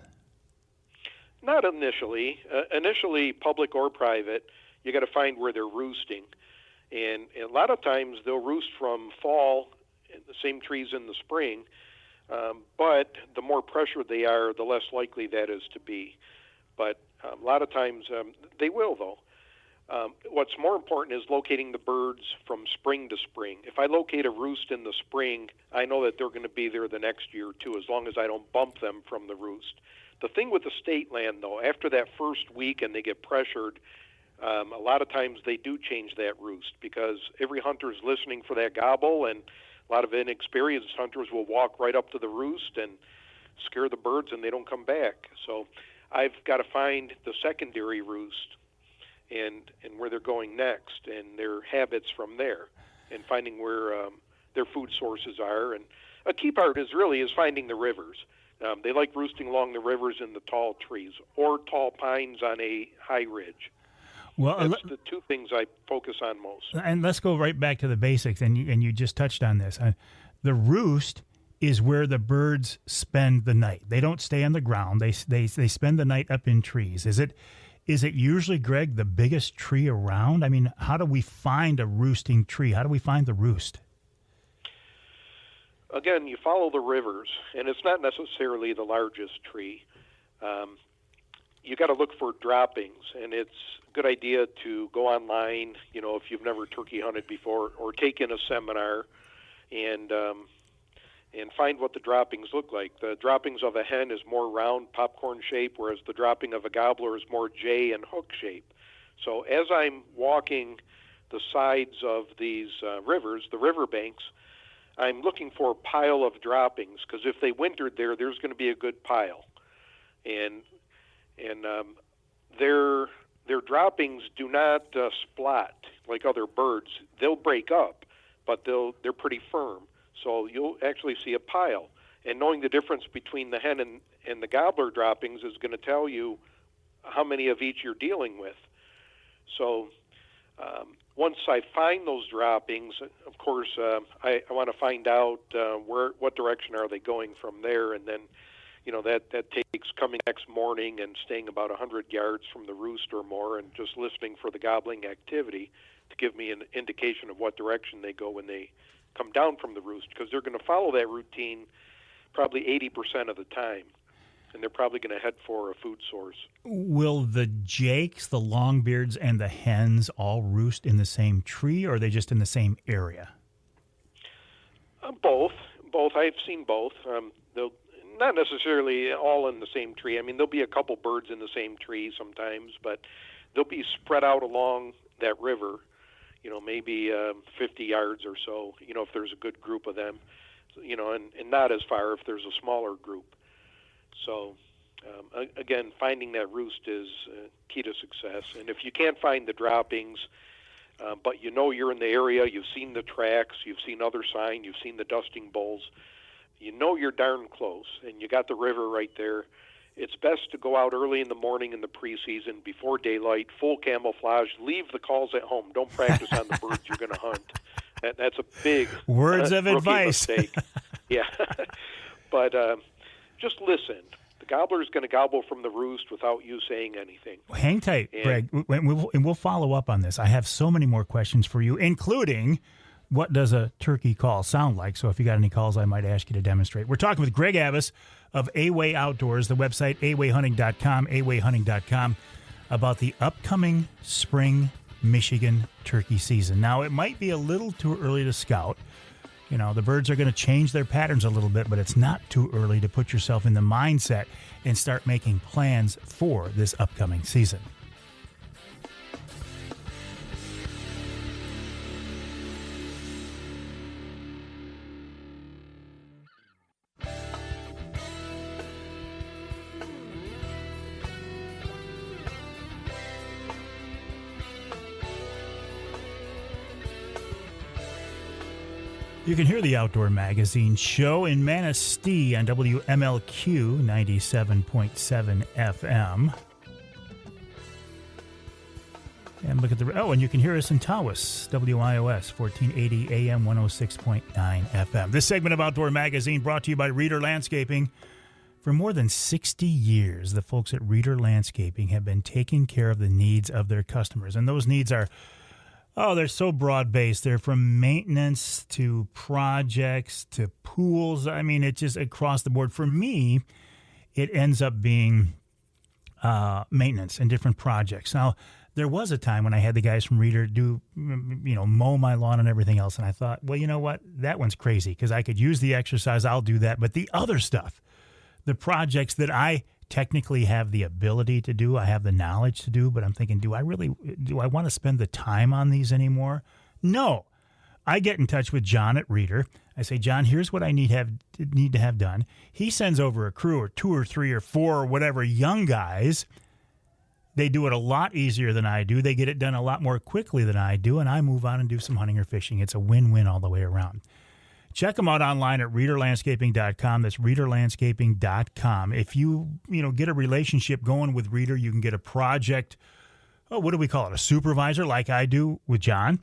Not initially. Initially, public or private, you got to find where they're roosting. And a lot of times they'll roost from fall in the same trees in the spring, but the more pressured they are, the less likely that is to be. But a lot of times they will, though. What's more important is locating the birds from spring to spring. If I locate a roost in the spring, I know that they're going to be there the next year, too, as long as I don't bump them from the roost. The thing with the state land, though, after that first week and they get pressured, a lot of times they do change that roost because every hunter is listening for that gobble, and a lot of inexperienced hunters will walk right up to the roost and scare the birds, and they don't come back. So I've got to find the secondary roost and where they're going next and their habits from there, and finding where their food sources are. And a key part is finding the rivers. They like roosting along the rivers in the tall trees or tall pines on a high ridge. Well, that's the two things I focus on most. And let's go right back to the basics, and you just touched on this. The roost is where the birds spend the night. They don't stay on the ground. They spend the night up in trees. Is it usually, Greg, the biggest tree around? I mean, how do we find a roosting tree? How do we find the roost? Again, you follow the rivers, and it's not necessarily the largest tree. You got to look for droppings, and it's a good idea to go online, if you've never turkey hunted before, or take in a seminar and find what the droppings look like. The droppings of a hen is more round, popcorn shape, whereas the dropping of a gobbler is more J and hook shape. So as I'm walking the sides of these rivers, the riverbanks, I'm looking for a pile of droppings, because if they wintered there, there's going to be a good pile. And their droppings do not splat like other birds. They'll break up, but they're pretty firm. So you'll actually see a pile. And knowing the difference between the hen and the gobbler droppings is going to tell you how many of each you're dealing with. So once I find those droppings, of course, I want to find out what direction are they going from there, and then that takes coming next morning and staying about 100 yards from the roost or more, and just listening for the gobbling activity to give me an indication of what direction they go when they come down from the roost, because they're going to follow that routine probably 80% of the time, and they're probably going to head for a food source. Will the jakes, the longbeards, and the hens all roost in the same tree, or are they just in the same area? Both. I've seen both. They'll not necessarily all in the same tree. I mean, there'll be a couple birds in the same tree sometimes, but they'll be spread out along that river, maybe 50 yards or so, if there's a good group of them, and not as far if there's a smaller group. So, again, finding that roost is key to success. And if you can't find the droppings, but you're in the area, you've seen the tracks, you've seen other sign, you've seen the dusting bowls, you're darn close, and you got the river right there, it's best to go out early in the morning in the preseason, before daylight, full camouflage, leave the calls at home. Don't practice on the birds you're going to hunt. That's a big words of advice. Mistake. Yeah. But just listen. The gobbler is going to gobble from the roost without you saying anything. Hang tight, Greg, and we'll follow up on this. I have so many more questions for you, including what does a turkey call sound like? So if you got any calls, I might ask you to demonstrate. We're talking with Greg Abbas of A-Way Outdoors, the website awayhunting.com, awayhunting.com, about the upcoming spring Michigan turkey season. Now, it might be a little too early to scout. The birds are going to change their patterns a little bit, but it's not too early to put yourself in the mindset and start making plans for this upcoming season. You can hear the Outdoor Magazine show in Manistee on WMLQ 97.7 FM. And look at and you can hear us in Tawas, WIOS 1480 AM 106.9 FM. This segment of Outdoor Magazine brought to you by Reader Landscaping. For more than 60 years, the folks at Reader Landscaping have been taking care of the needs of their customers. And those needs are, they're so broad-based. They're from maintenance to projects to pools. I mean, it's just across the board. For me, it ends up being maintenance and different projects. Now, there was a time when I had the guys from Reader do, mow my lawn and everything else. And I thought, well, you know what? That one's crazy because I could use the exercise. I'll do that. But the other stuff, the projects that I technically have the ability to do, I have the knowledge to do, but I'm thinking, do I want to spend the time on these anymore? No. I get in touch with John at Reader. I say, John, here's what I need to have done. He sends over a crew or 2 or 3 or 4 or whatever young guys. They do it a lot easier than I do. They get it done a lot more quickly than I do, and I move on and do some hunting or fishing. It's a win-win all the way around. Check them out online at readerlandscaping.com. That's readerlandscaping.com. If you get a relationship going with Reader, you can get a project, what do we call it, a supervisor like I do with John,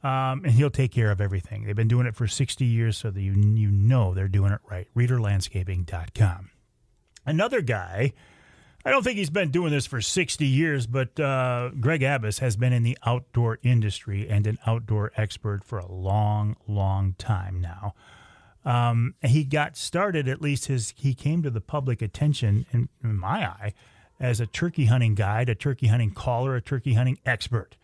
and he'll take care of everything. They've been doing it for 60 years, so that you know they're doing it right. readerlandscaping.com. Another guy, I don't think he's been doing this for 60 years, but Greg Abbas has been in the outdoor industry and an outdoor expert for a long, long time now. He got started, at least he came to the public attention, in my eye, as a turkey hunting guide, a turkey hunting caller, a turkey hunting expert.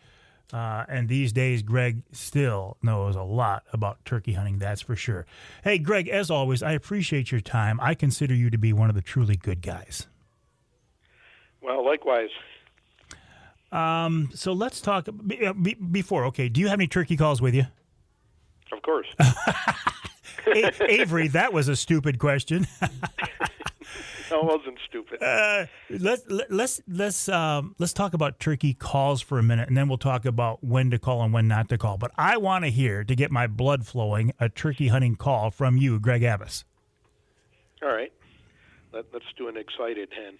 And these days, Greg still knows a lot about turkey hunting, that's for sure. Hey, Greg, as always, I appreciate your time. I consider you to be one of the truly good guys. Well, likewise. So let's talk before. Okay, do you have any turkey calls with you? Of course. Avery, that was a stupid question. No, it wasn't stupid. Let's talk about turkey calls for a minute, and then we'll talk about when to call and when not to call. But I want to hear, to get my blood flowing, a turkey hunting call from you, Greg Abbas. All right. Let's do an excited hen.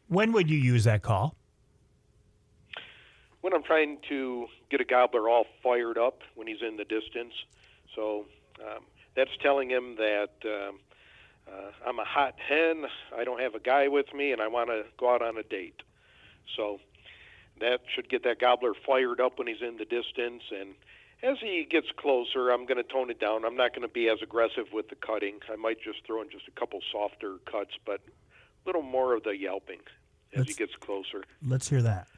When would you use that call? When I'm trying to get a gobbler all fired up when he's in the distance. So that's telling him that I'm a hot hen, I don't have a guy with me, and I want to go out on a date. So that should get that gobbler fired up when he's in the distance. And as he gets closer, I'm going to tone it down. I'm not going to be as aggressive with the cutting. I might just throw in just a couple softer cuts, but a little more of the yelping as he gets closer. Let's hear that.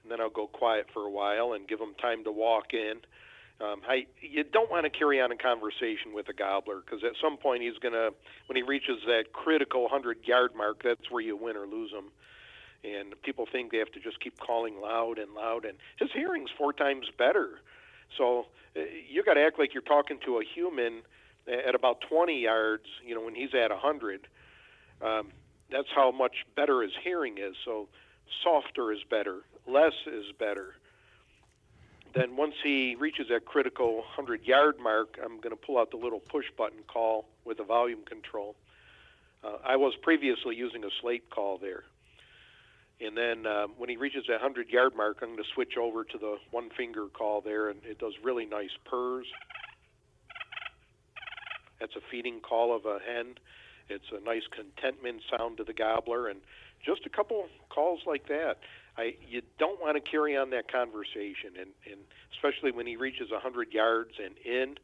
And then I'll go quiet for a while and give him time to walk in. You don't want to carry on a conversation with a gobbler, because at some point he's going to, when he reaches that critical 100-yard mark, that's where you win or lose him. And people think they have to just keep calling loud, and his hearing's 4 times better. So you got to act like you're talking to a human at about 20 yards, when he's at 100. That's how much better his hearing is. So softer is better, less is better. Then once he reaches that critical 100-yard mark, I'm going to pull out the little push-button call with a volume control. I was previously using a slate call there. And then when he reaches that 100-yard mark, I'm going to switch over to the one-finger call there, and it does really nice purrs. That's a feeding call of a hen. It's a nice contentment sound to the gobbler, and just a couple calls like that. You don't want to carry on that conversation, and especially when he reaches 100 yards and in.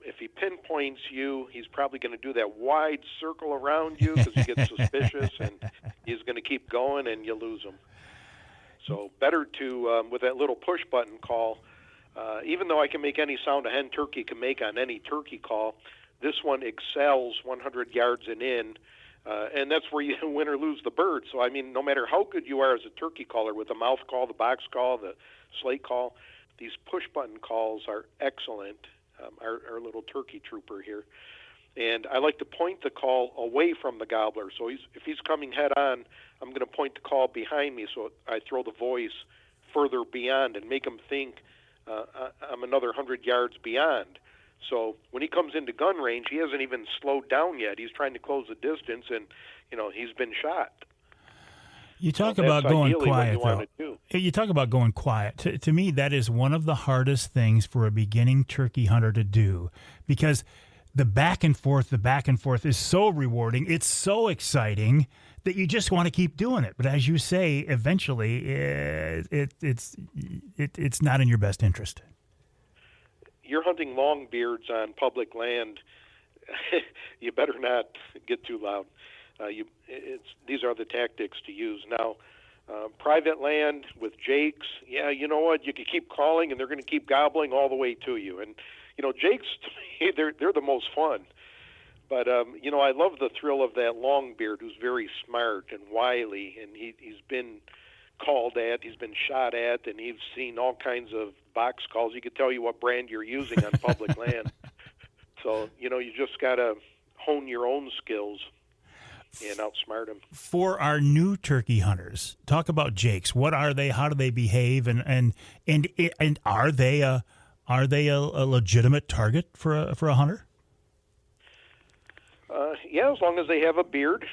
If he pinpoints you, he's probably going to do that wide circle around you because he gets suspicious, and he's going to keep going, and you lose him. So better to, with that little push-button call, even though I can make any sound a hen turkey can make on any turkey call, this one excels 100 yards and in And that's where you win or lose the bird. So, I mean, no matter how good you are as a turkey caller with the mouth call, the box call, the slate call, these push-button calls are excellent. Our little turkey trooper here. And I like to point the call away from the gobbler. So if he's coming head on, I'm going to point the call behind me so I throw the voice further beyond and make him think I'm another 100 yards beyond. So when he comes into gun range, he hasn't even slowed down yet. He's trying to close the distance, and, he's been shot. You talk about going quiet, though. Do. You talk about going quiet. To me, that is one of the hardest things for a beginning turkey hunter to do, because the back and forth is so rewarding. It's so exciting that you just want to keep doing it. But as you say, eventually, it's not in your best interest. You're hunting longbeards on public land. You better not get too loud. These are the tactics to use. Now, private land with jakes, yeah, you know what? You can keep calling, and they're going to keep gobbling all the way to you. And, jakes, to me, they're the most fun. But, I love the thrill of that longbeard who's very smart and wily, and he's been called at, he's been shot at, and he's seen all kinds of box calls. He could tell you what brand you're using on public land. So, you just got to hone your own skills and outsmart them. For our new turkey hunters, talk about jakes. What are they? How do they behave? And are they a legitimate target for a hunter? Yeah, as long as they have a beard.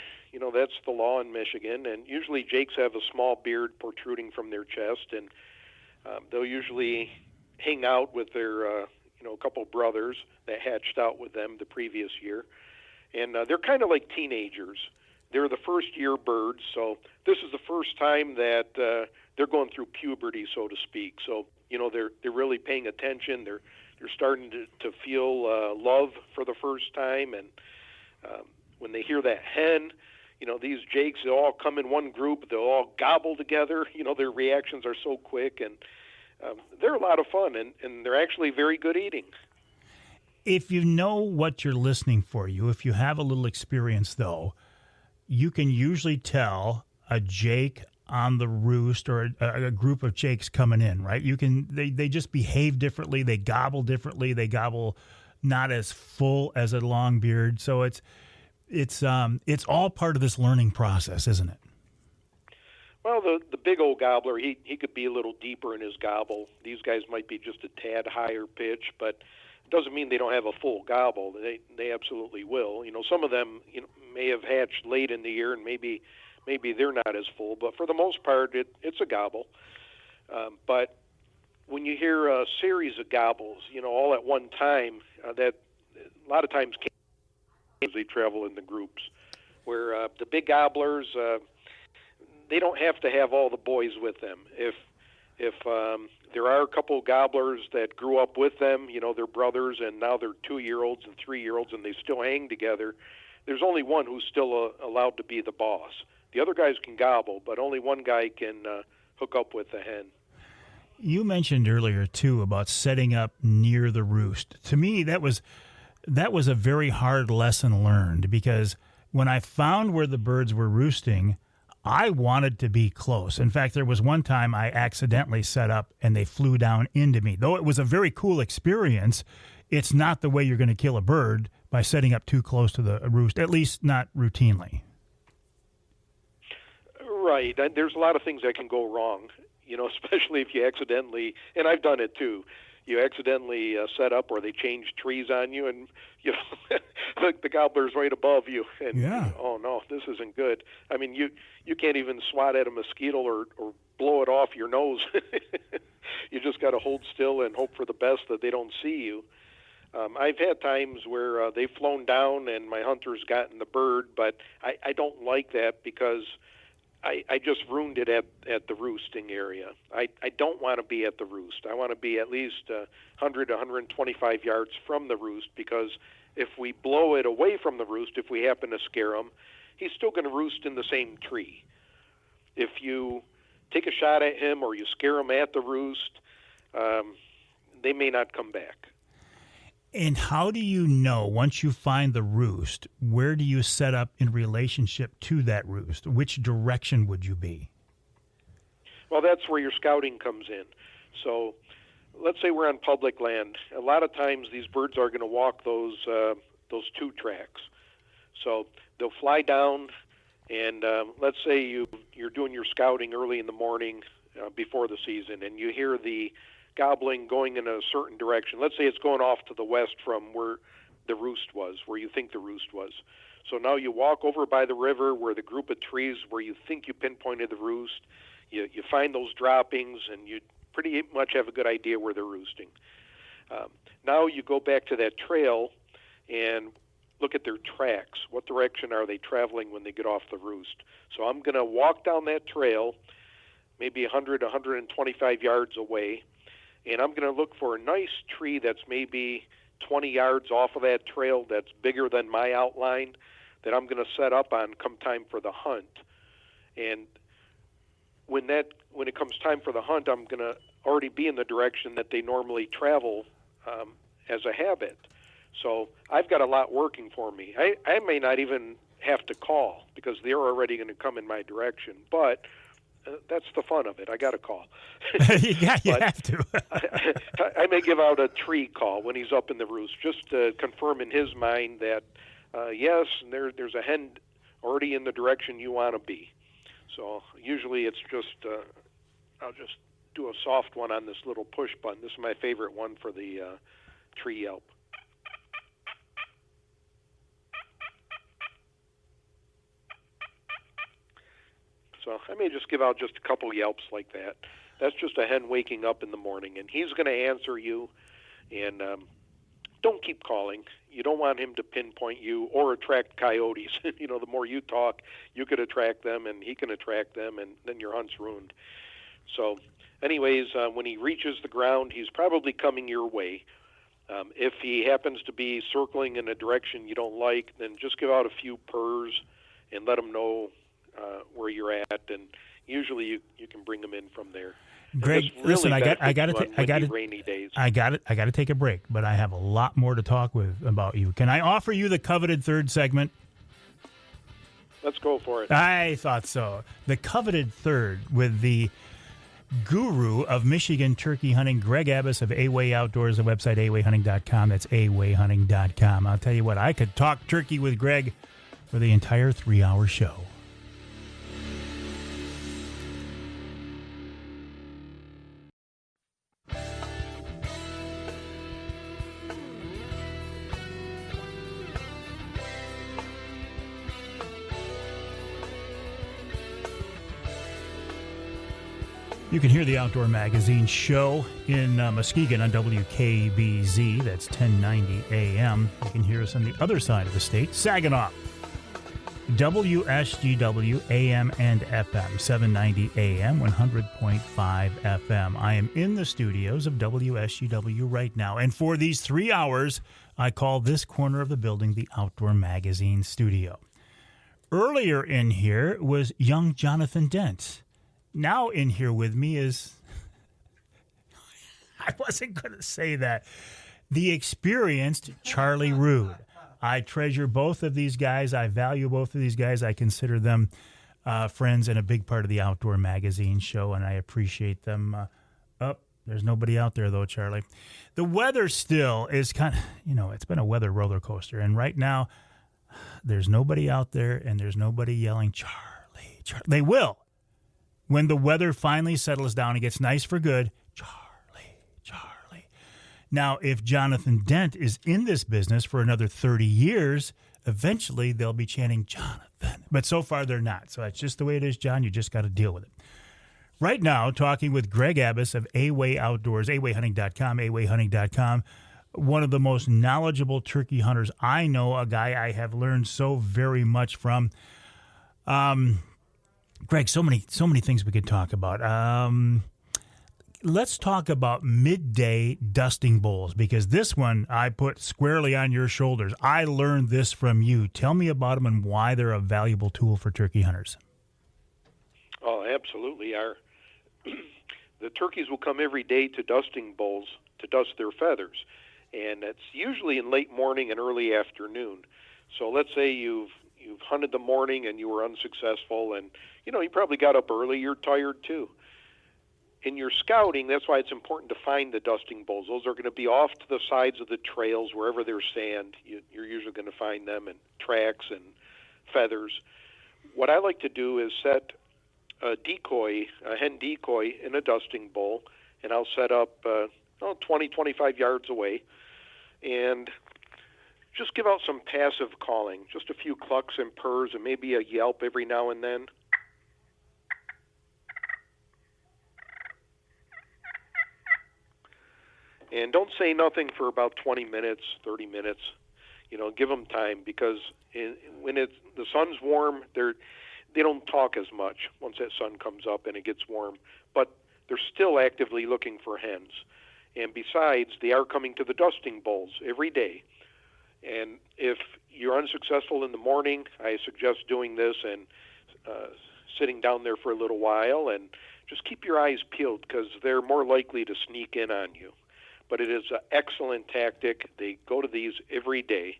That's the law in Michigan. And usually jakes have a small beard protruding from their chest, and they'll usually hang out with their, a couple brothers that hatched out with them the previous year. And they're kind of like teenagers. They're the first-year birds, so this is the first time that they're going through puberty, so to speak. So, they're really paying attention. They're starting to feel love for the first time, and when they hear that hen, these jakes, they'll all come in one group. They'll all gobble together. Their reactions are so quick, and they're a lot of fun, and they're actually very good eating. If you know what you're listening for, if you have a little experience, though, you can usually tell a jake on the roost or a group of jakes coming in, right? They just behave differently. They gobble differently. They gobble not as full as a longbeard. So it's all part of this learning process, isn't it? Well, the big old gobbler, he could be a little deeper in his gobble. These guys might be just a tad higher pitch, but it doesn't mean they don't have a full gobble. They absolutely will. Some of them may have hatched late in the year, and maybe they're not as full. But for the most part, it's a gobble. But when you hear a series of gobbles, all at one time, that a lot of times they travel in the groups, where the big gobblers, they don't have to have all the boys with them. If there are a couple of gobblers that grew up with them, they're brothers, and now they're 2-year-olds and 3-year-olds, and they still hang together, there's only one who's still allowed to be the boss. The other guys can gobble, but only one guy can hook up with the hen. You mentioned earlier, too, about setting up near the roost. To me, that was a very hard lesson learned, because when I found where the birds were roosting, I wanted to be close. In fact, there was one time I accidentally set up and they flew down into me. Though it was a very cool experience, it's not the way you're going to kill a bird by setting up too close to the roost, at least not routinely. Right. There's a lot of things that can go wrong, especially if you accidentally, and I've done it too, you accidentally set up or they change trees on you, and the gobbler's right above you, and oh no, this isn't good. I mean, you can't even swat at a mosquito or blow it off your nose. You just got to hold still and hope for the best that they don't see you. I've had times where they've flown down and my hunter's gotten the bird, but I don't like that, because I just ruined it at the roosting area. I don't want to be at the roost. I want to be at least 100 to 125 yards from the roost, because if we blow it away from the roost, if we happen to scare him, he's still going to roost in the same tree. If you take a shot at him or you scare him at the roost, they may not come back. And how do you know, once you find the roost, where do you set up in relationship to that roost? Which direction would you be? Well, that's where your scouting comes in. So let's say we're on public land. A lot of times these birds are going to walk those 2 tracks. So they'll fly down, and let's say you're doing your scouting early in the morning before the season, and you hear the gobbling going in a certain direction. Let's say it's going off to the west from where the roost was, where you think the roost was. So now you walk over by the river where the group of trees where you think you pinpointed the roost. You find those droppings, and you pretty much have a good idea where they're roosting. Now you go back to that trail and look at their tracks. What direction are they traveling when they get off the roost? So I'm going to walk down that trail, maybe 100, 125 yards away, and I'm going to look for a nice tree that's maybe 20 yards off of that trail that's bigger than my outline that I'm going to set up on come time for the hunt. And when it comes time for the hunt, I'm going to already be in the direction that they normally travel as a habit. So I've got a lot working for me. I may not even have to call because they're already going to come in my direction, but that's the fun of it. I got to call. Yeah, you have to. I may give out a tree call when he's up in the roost just to confirm in his mind that, yes, there's a hen already in the direction you want to be. So usually it's just, I'll just do a soft one on this little push button. This is my favorite one for the tree yelp. So I may just give out just a couple yelps like that. That's just a hen waking up in the morning, and he's going to answer you. And don't keep calling. You don't want him to pinpoint you or attract coyotes. You know, the more you talk, you could attract them, and he can attract them, and then your hunt's ruined. So anyways, when he reaches the ground, he's probably coming your way. If he happens to be circling in a direction you don't like, then just give out a few purrs and let him know where you're at, and usually you can bring them in from there. Greg, really listen, I got to rainy days. I got to take a break, but I have a lot more to talk about you. Can I offer you the coveted third segment? Let's go for it. I thought so. The coveted third with the guru of Michigan turkey hunting, Greg Abbas of A-Way Outdoors, the website awayhunting.com. That's awayhunting.com. I'll tell you what, I could talk turkey with Greg for the entire 3-hour show. You can hear the Outdoor Magazine show in Muskegon on WKBZ. That's 1090 AM. You can hear us on the other side of the state, Saginaw. WSGW AM and FM, 790 AM, 100.5 FM. I am in the studios of WSGW right now. And for these 3 hours, I call this corner of the building the Outdoor Magazine studio. Earlier in here was young Jonathan Dent. Now in here with me is, I wasn't going to say that, the experienced Charlie Rood. I treasure both of these guys. I value both of these guys. I consider them friends and a big part of the Outdoor Magazine show, and I appreciate them. There's nobody out there, though, Charlie. The weather still is kind of, it's been a weather roller coaster, and right now there's nobody out there, and there's nobody yelling, Charlie, Charlie. They will. When the weather finally settles down and gets nice for good, Charlie, Charlie. Now, if Jonathan Dent is in this business for another 30 years, eventually they'll be chanting Jonathan. But so far they're not. So that's just the way it is, John. You just got to deal with it. Right now, talking with Greg Abbas of A-Way Outdoors, awayhunting.com, awayhunting.com, one of the most knowledgeable turkey hunters I know, a guy I have learned so very much from. Greg, so many things we could talk about. Let's talk about midday dusting bowls, because this one I put squarely on your shoulders. I learned this from you. Tell me about them and why they're a valuable tool for turkey hunters. Oh, absolutely. The turkeys will come every day to dusting bowls to dust their feathers. and it's usually in late morning and early afternoon. So let's say you've hunted the morning and you were unsuccessful, and you probably got up early. You're tired too. In your scouting, that's why it's important to find the dusting bulls. Those are going to be off to the sides of the trails wherever there's sand. You're usually going to find them in tracks and feathers. What I like to do is set a hen decoy in a dusting bowl, and I'll set up 20, 25 yards away, and just give out some passive calling, just a few clucks and purrs and maybe a yelp every now and then. And don't say nothing for about 20 minutes, 30 minutes. Give them time, because when the sun's warm, they don't talk as much once that sun comes up and it gets warm. But they're still actively looking for hens. And besides, they are coming to the dusting bowls every day. And if you're unsuccessful in the morning, I suggest doing this and sitting down there for a little while, and just keep your eyes peeled, because they're more likely to sneak in on you. But it is an excellent tactic. They go to these every day,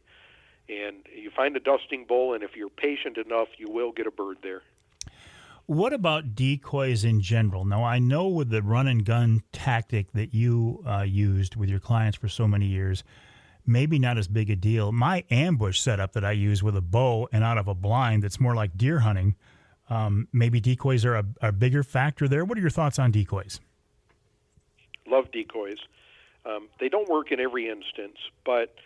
and you find a dusting bowl, and if you're patient enough, you will get a bird there. What about decoys in general? Now, I know with the run-and-gun tactic that you used with your clients for so many years, maybe not as big a deal. My ambush setup that I use with a bow and out of a blind that's more like deer hunting, maybe decoys are a bigger factor there. What are your thoughts on decoys? Love decoys. They don't work in every instance, but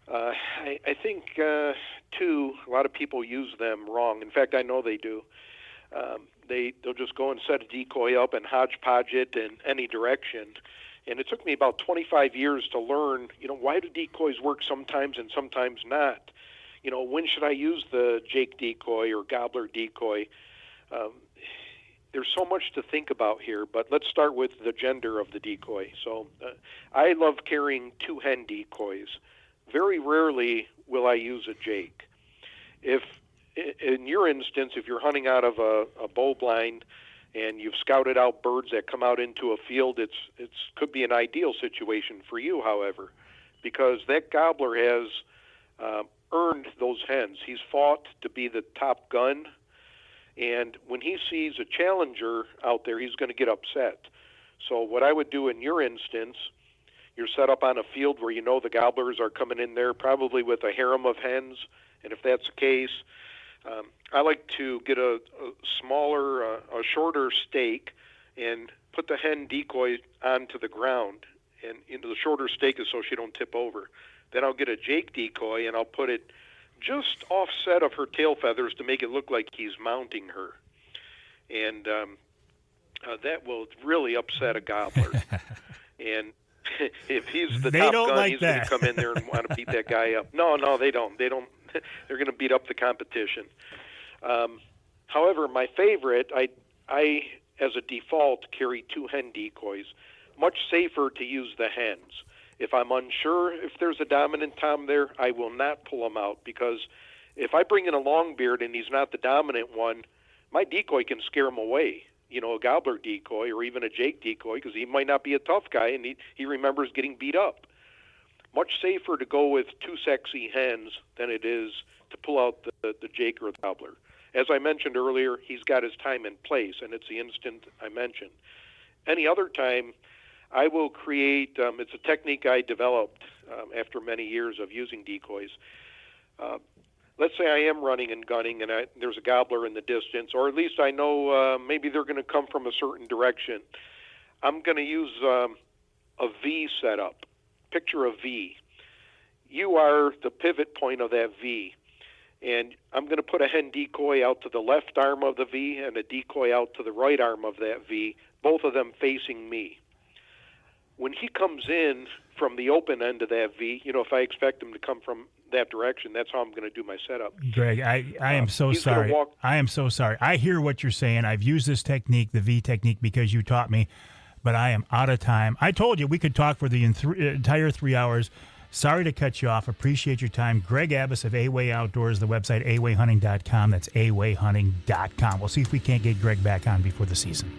I think, too, a lot of people use them wrong. In fact, I know they do. They'll just go and set a decoy up and hodgepodge it in any direction. And it took me about 25 years to learn, why do decoys work sometimes and sometimes not? When should I use the Jake decoy or gobbler decoy? There's so much to think about here, but let's start with the gender of the decoy. So I love carrying 2 hen decoys. Very rarely will I use a Jake. If, in your instance, if you're hunting out of a bow blind and you've scouted out birds that come out into a field, it's could be an ideal situation for you, however, because that gobbler has earned those hens. He's fought to be the top gun, and when he sees a challenger out there, he's going to get upset. So what I would do in your instance, you're set up on a field where the gobblers are coming in there probably with a harem of hens, and if that's the case, I like to get a smaller, a shorter stake and put the hen decoy onto the ground, and the shorter stake is so she don't tip over. Then I'll get a Jake decoy and I'll put it just offset of her tail feathers to make it look like he's mounting her. And that will really upset a gobbler. And if he's the top gun, he's going to come in there and want to beat that guy up. No, they don't. They're going to beat up the competition. However, my favorite, I as a default carry 2 hen decoys. Much safer to use the hens. If I'm unsure if there's a dominant tom there, I will not pull him out, because if I bring in a longbeard and he's not the dominant one, my decoy can scare him away. A gobbler decoy or even a Jake decoy, because he might not be a tough guy and he remembers getting beat up. Much safer to go with 2 sexy hens than it is to pull out the Jake or the gobbler. As I mentioned earlier, he's got his time and place, and it's the instant I mentioned. Any other time, I will create, it's a technique I developed after many years of using decoys. Let's say I am running and gunning and there's a gobbler in the distance, or at least I know maybe they're going to come from a certain direction. I'm going to use a V setup. Picture a V. You are the pivot point of that V. And I'm going to put a hen decoy out to the left arm of the V and a decoy out to the right arm of that V, both of them facing me. When he comes in from the open end of that V, if I expect him to come from that direction, that's how I'm going to do my setup. Greg, I am so sorry. I am so sorry. I hear what you're saying. I've used this technique, the V technique, because you taught me, but I am out of time. I told you we could talk for the entire 3 hours. Sorry to cut you off. Appreciate your time. Greg Abbas of A-Way Outdoors, the website, awayhunting.com. That's awayhunting.com. We'll see if we can't get Greg back on before the season.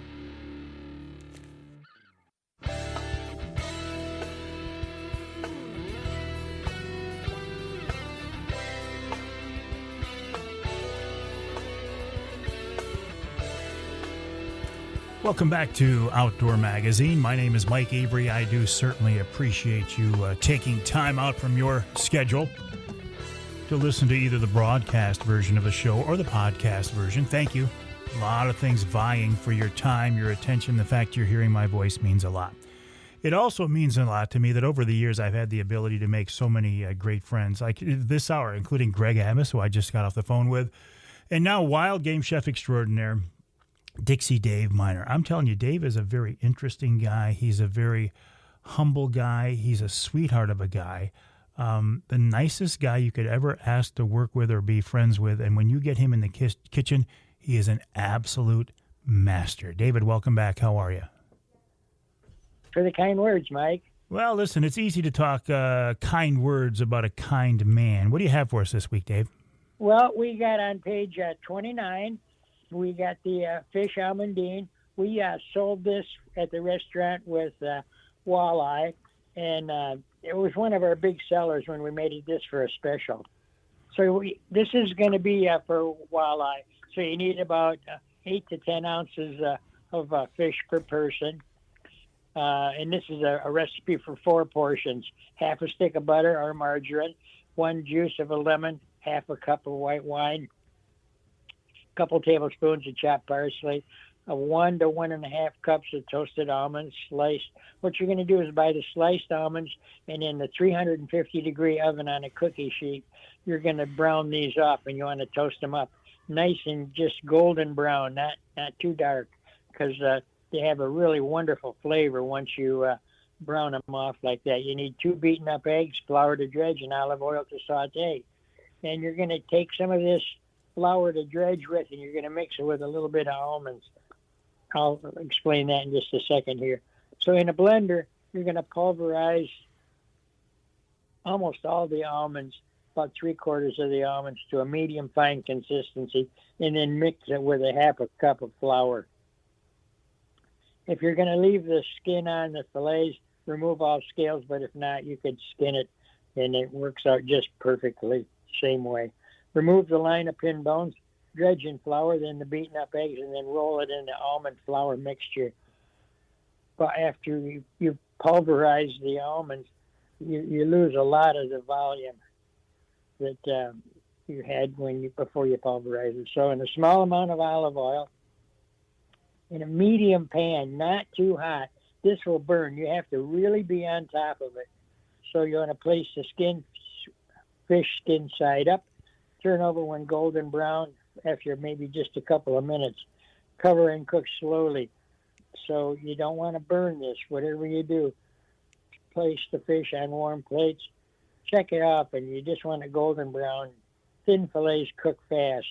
Welcome back to Outdoor Magazine. My name is Mike Avery. I do certainly appreciate you taking time out from your schedule to listen to either the broadcast version of the show or the podcast version. Thank you. A lot of things vying for your time, your attention. The fact you're hearing my voice means a lot. It also means a lot to me that over the years I've had the ability to make so many great friends, like this hour, including Greg Abbas, who I just got off the phone with, and now wild game chef extraordinaire, Dixie Dave Minar. I'm telling you, Dave is a very interesting guy. He's a very humble guy. He's a sweetheart of a guy. The nicest guy you could ever ask to work with or be friends with. And when you get him in the kitchen, he is an absolute master. David, welcome back. How are you? For the kind words, Mike. Well, listen, it's easy to talk kind words about a kind man. What do you have for us this week, Dave? Well, we got on page 29, we got the fish almondine. We sold this at the restaurant with walleye, and it was one of our big sellers when we made this for a special. So this is going to be for walleye. So you need about 8 to 10 ounces of fish per person. And this is a recipe for 4 portions: half a stick of butter or margarine, 1 juice of a lemon, half a cup of white wine, a couple tablespoons of chopped parsley, 1 to 1.5 cups of toasted almonds sliced. What you're going to do is buy the sliced almonds, and in the 350-degree oven on a cookie sheet, you're going to brown these up, and you want to toast them up nice and just golden brown, not too dark, because they have a really wonderful flavor once you brown them off like that. You need 2 beaten up eggs, flour to dredge, and olive oil to saute. And you're going to take some of this flour to dredge with, and you're going to mix it with a little bit of almonds. I'll explain that in just a second here. So in a blender, you're going to pulverize almost all the almonds, about 3/4 of the almonds, to a medium fine consistency, and then mix it with a half a cup of flour. If you're going to leave the skin on the fillets, remove all scales, but if not, you could skin it, and it works out just perfectly, same way. Remove the line of pin bones, dredge in flour, then the beaten up eggs, and then roll it in the almond flour mixture. But after you pulverize the almonds, you lose a lot of the volume that you had before you pulverize it. So in a small amount of olive oil, in a medium pan, not too hot, this will burn. You have to really be on top of it. So you want to place the fish skin side up, turn over when golden brown after maybe just a couple of minutes. Cover and cook slowly. So you don't want to burn this. Whatever you do, place the fish on warm plates, check it off, and you just want a golden brown. Thin fillets cook faster,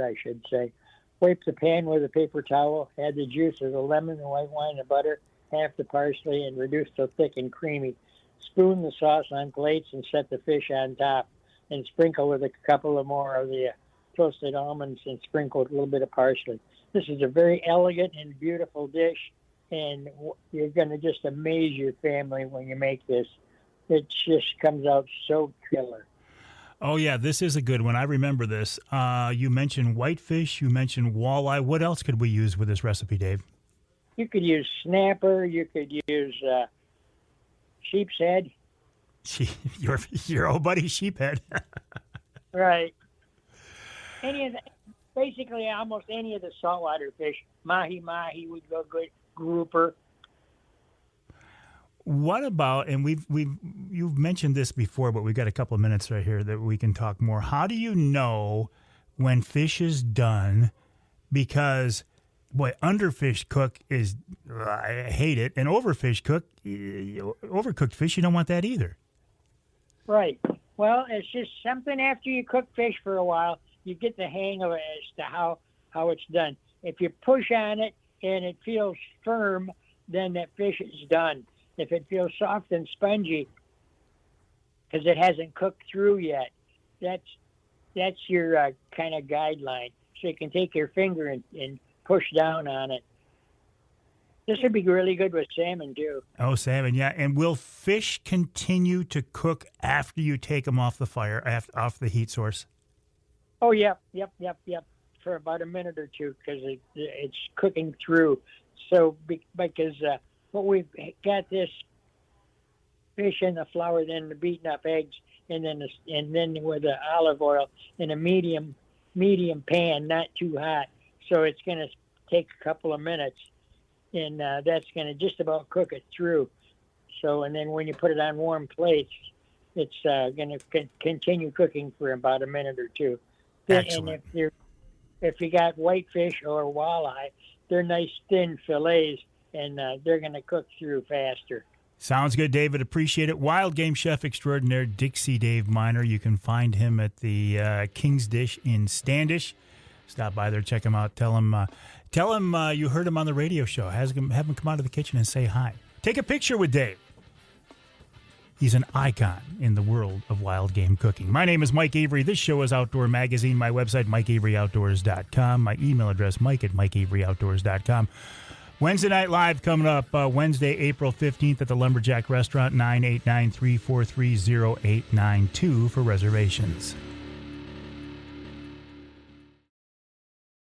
I should say. Wipe the pan with a paper towel, add the juice of the lemon, the white wine, the butter, half the parsley, and reduce till thick and creamy. Spoon the sauce on plates and set the fish on top, and sprinkle with a couple of more of the toasted almonds and sprinkle with a little bit of parsley. This is a very elegant and beautiful dish, and you're going to just amaze your family when you make this. It just comes out so killer. Oh, yeah, this is a good one. I remember this. You mentioned whitefish. You mentioned walleye. What else could we use with this recipe, Dave? You could use snapper. You could use sheep's head. Your old buddy sheephead. Right. Basically almost any of the saltwater fish. Mahi would go good. Grouper. What about, and you've mentioned this before, but we've got a couple of minutes right here that we can talk more. How do you know when fish is done? Because, boy, underfish cook is, I hate it, and overfish cook, overcooked fish, you don't want that either. Right. Well, it's just something after you cook fish for a while, you get the hang of it as to how it's done. If you push on it and it feels firm, then that fish is done. If it feels soft and spongy, because it hasn't cooked through yet, that's your kind of guideline. So you can take your finger and push down on it. This would be really good with salmon, too. Oh, salmon, yeah. And will fish continue to cook after you take them off the fire, off the heat source? Oh, yep. for about a minute or two because it's cooking through. So because what we've got this fish in the flour, then the beaten up eggs, and then with the olive oil in a medium pan, not too hot. So it's going to take a couple of minutes, and that's going to just about cook it through. So, and then when you put it on warm plates, it's going to continue cooking for about a minute or two. Excellent. And if you got whitefish or walleye, they're nice thin fillets, and they're going to cook through faster. Sounds good, David. Appreciate it. Wild game chef extraordinaire Dixie Dave Minar. You can find him at the King's Dish in Standish. Stop by there, check him out. Tell him you heard him on the radio show. Have him come out of the kitchen and say hi. Take a picture with Dave. He's an icon in the world of wild game cooking. My name is Mike Avery. This show is Outdoor Magazine. My website, MikeAveryOutdoors.com. My email address, Mike@MikeAveryOutdoors.com. Wednesday Night Live coming up Wednesday, April 15th at the Lumberjack Restaurant, 989-343-0892 for reservations.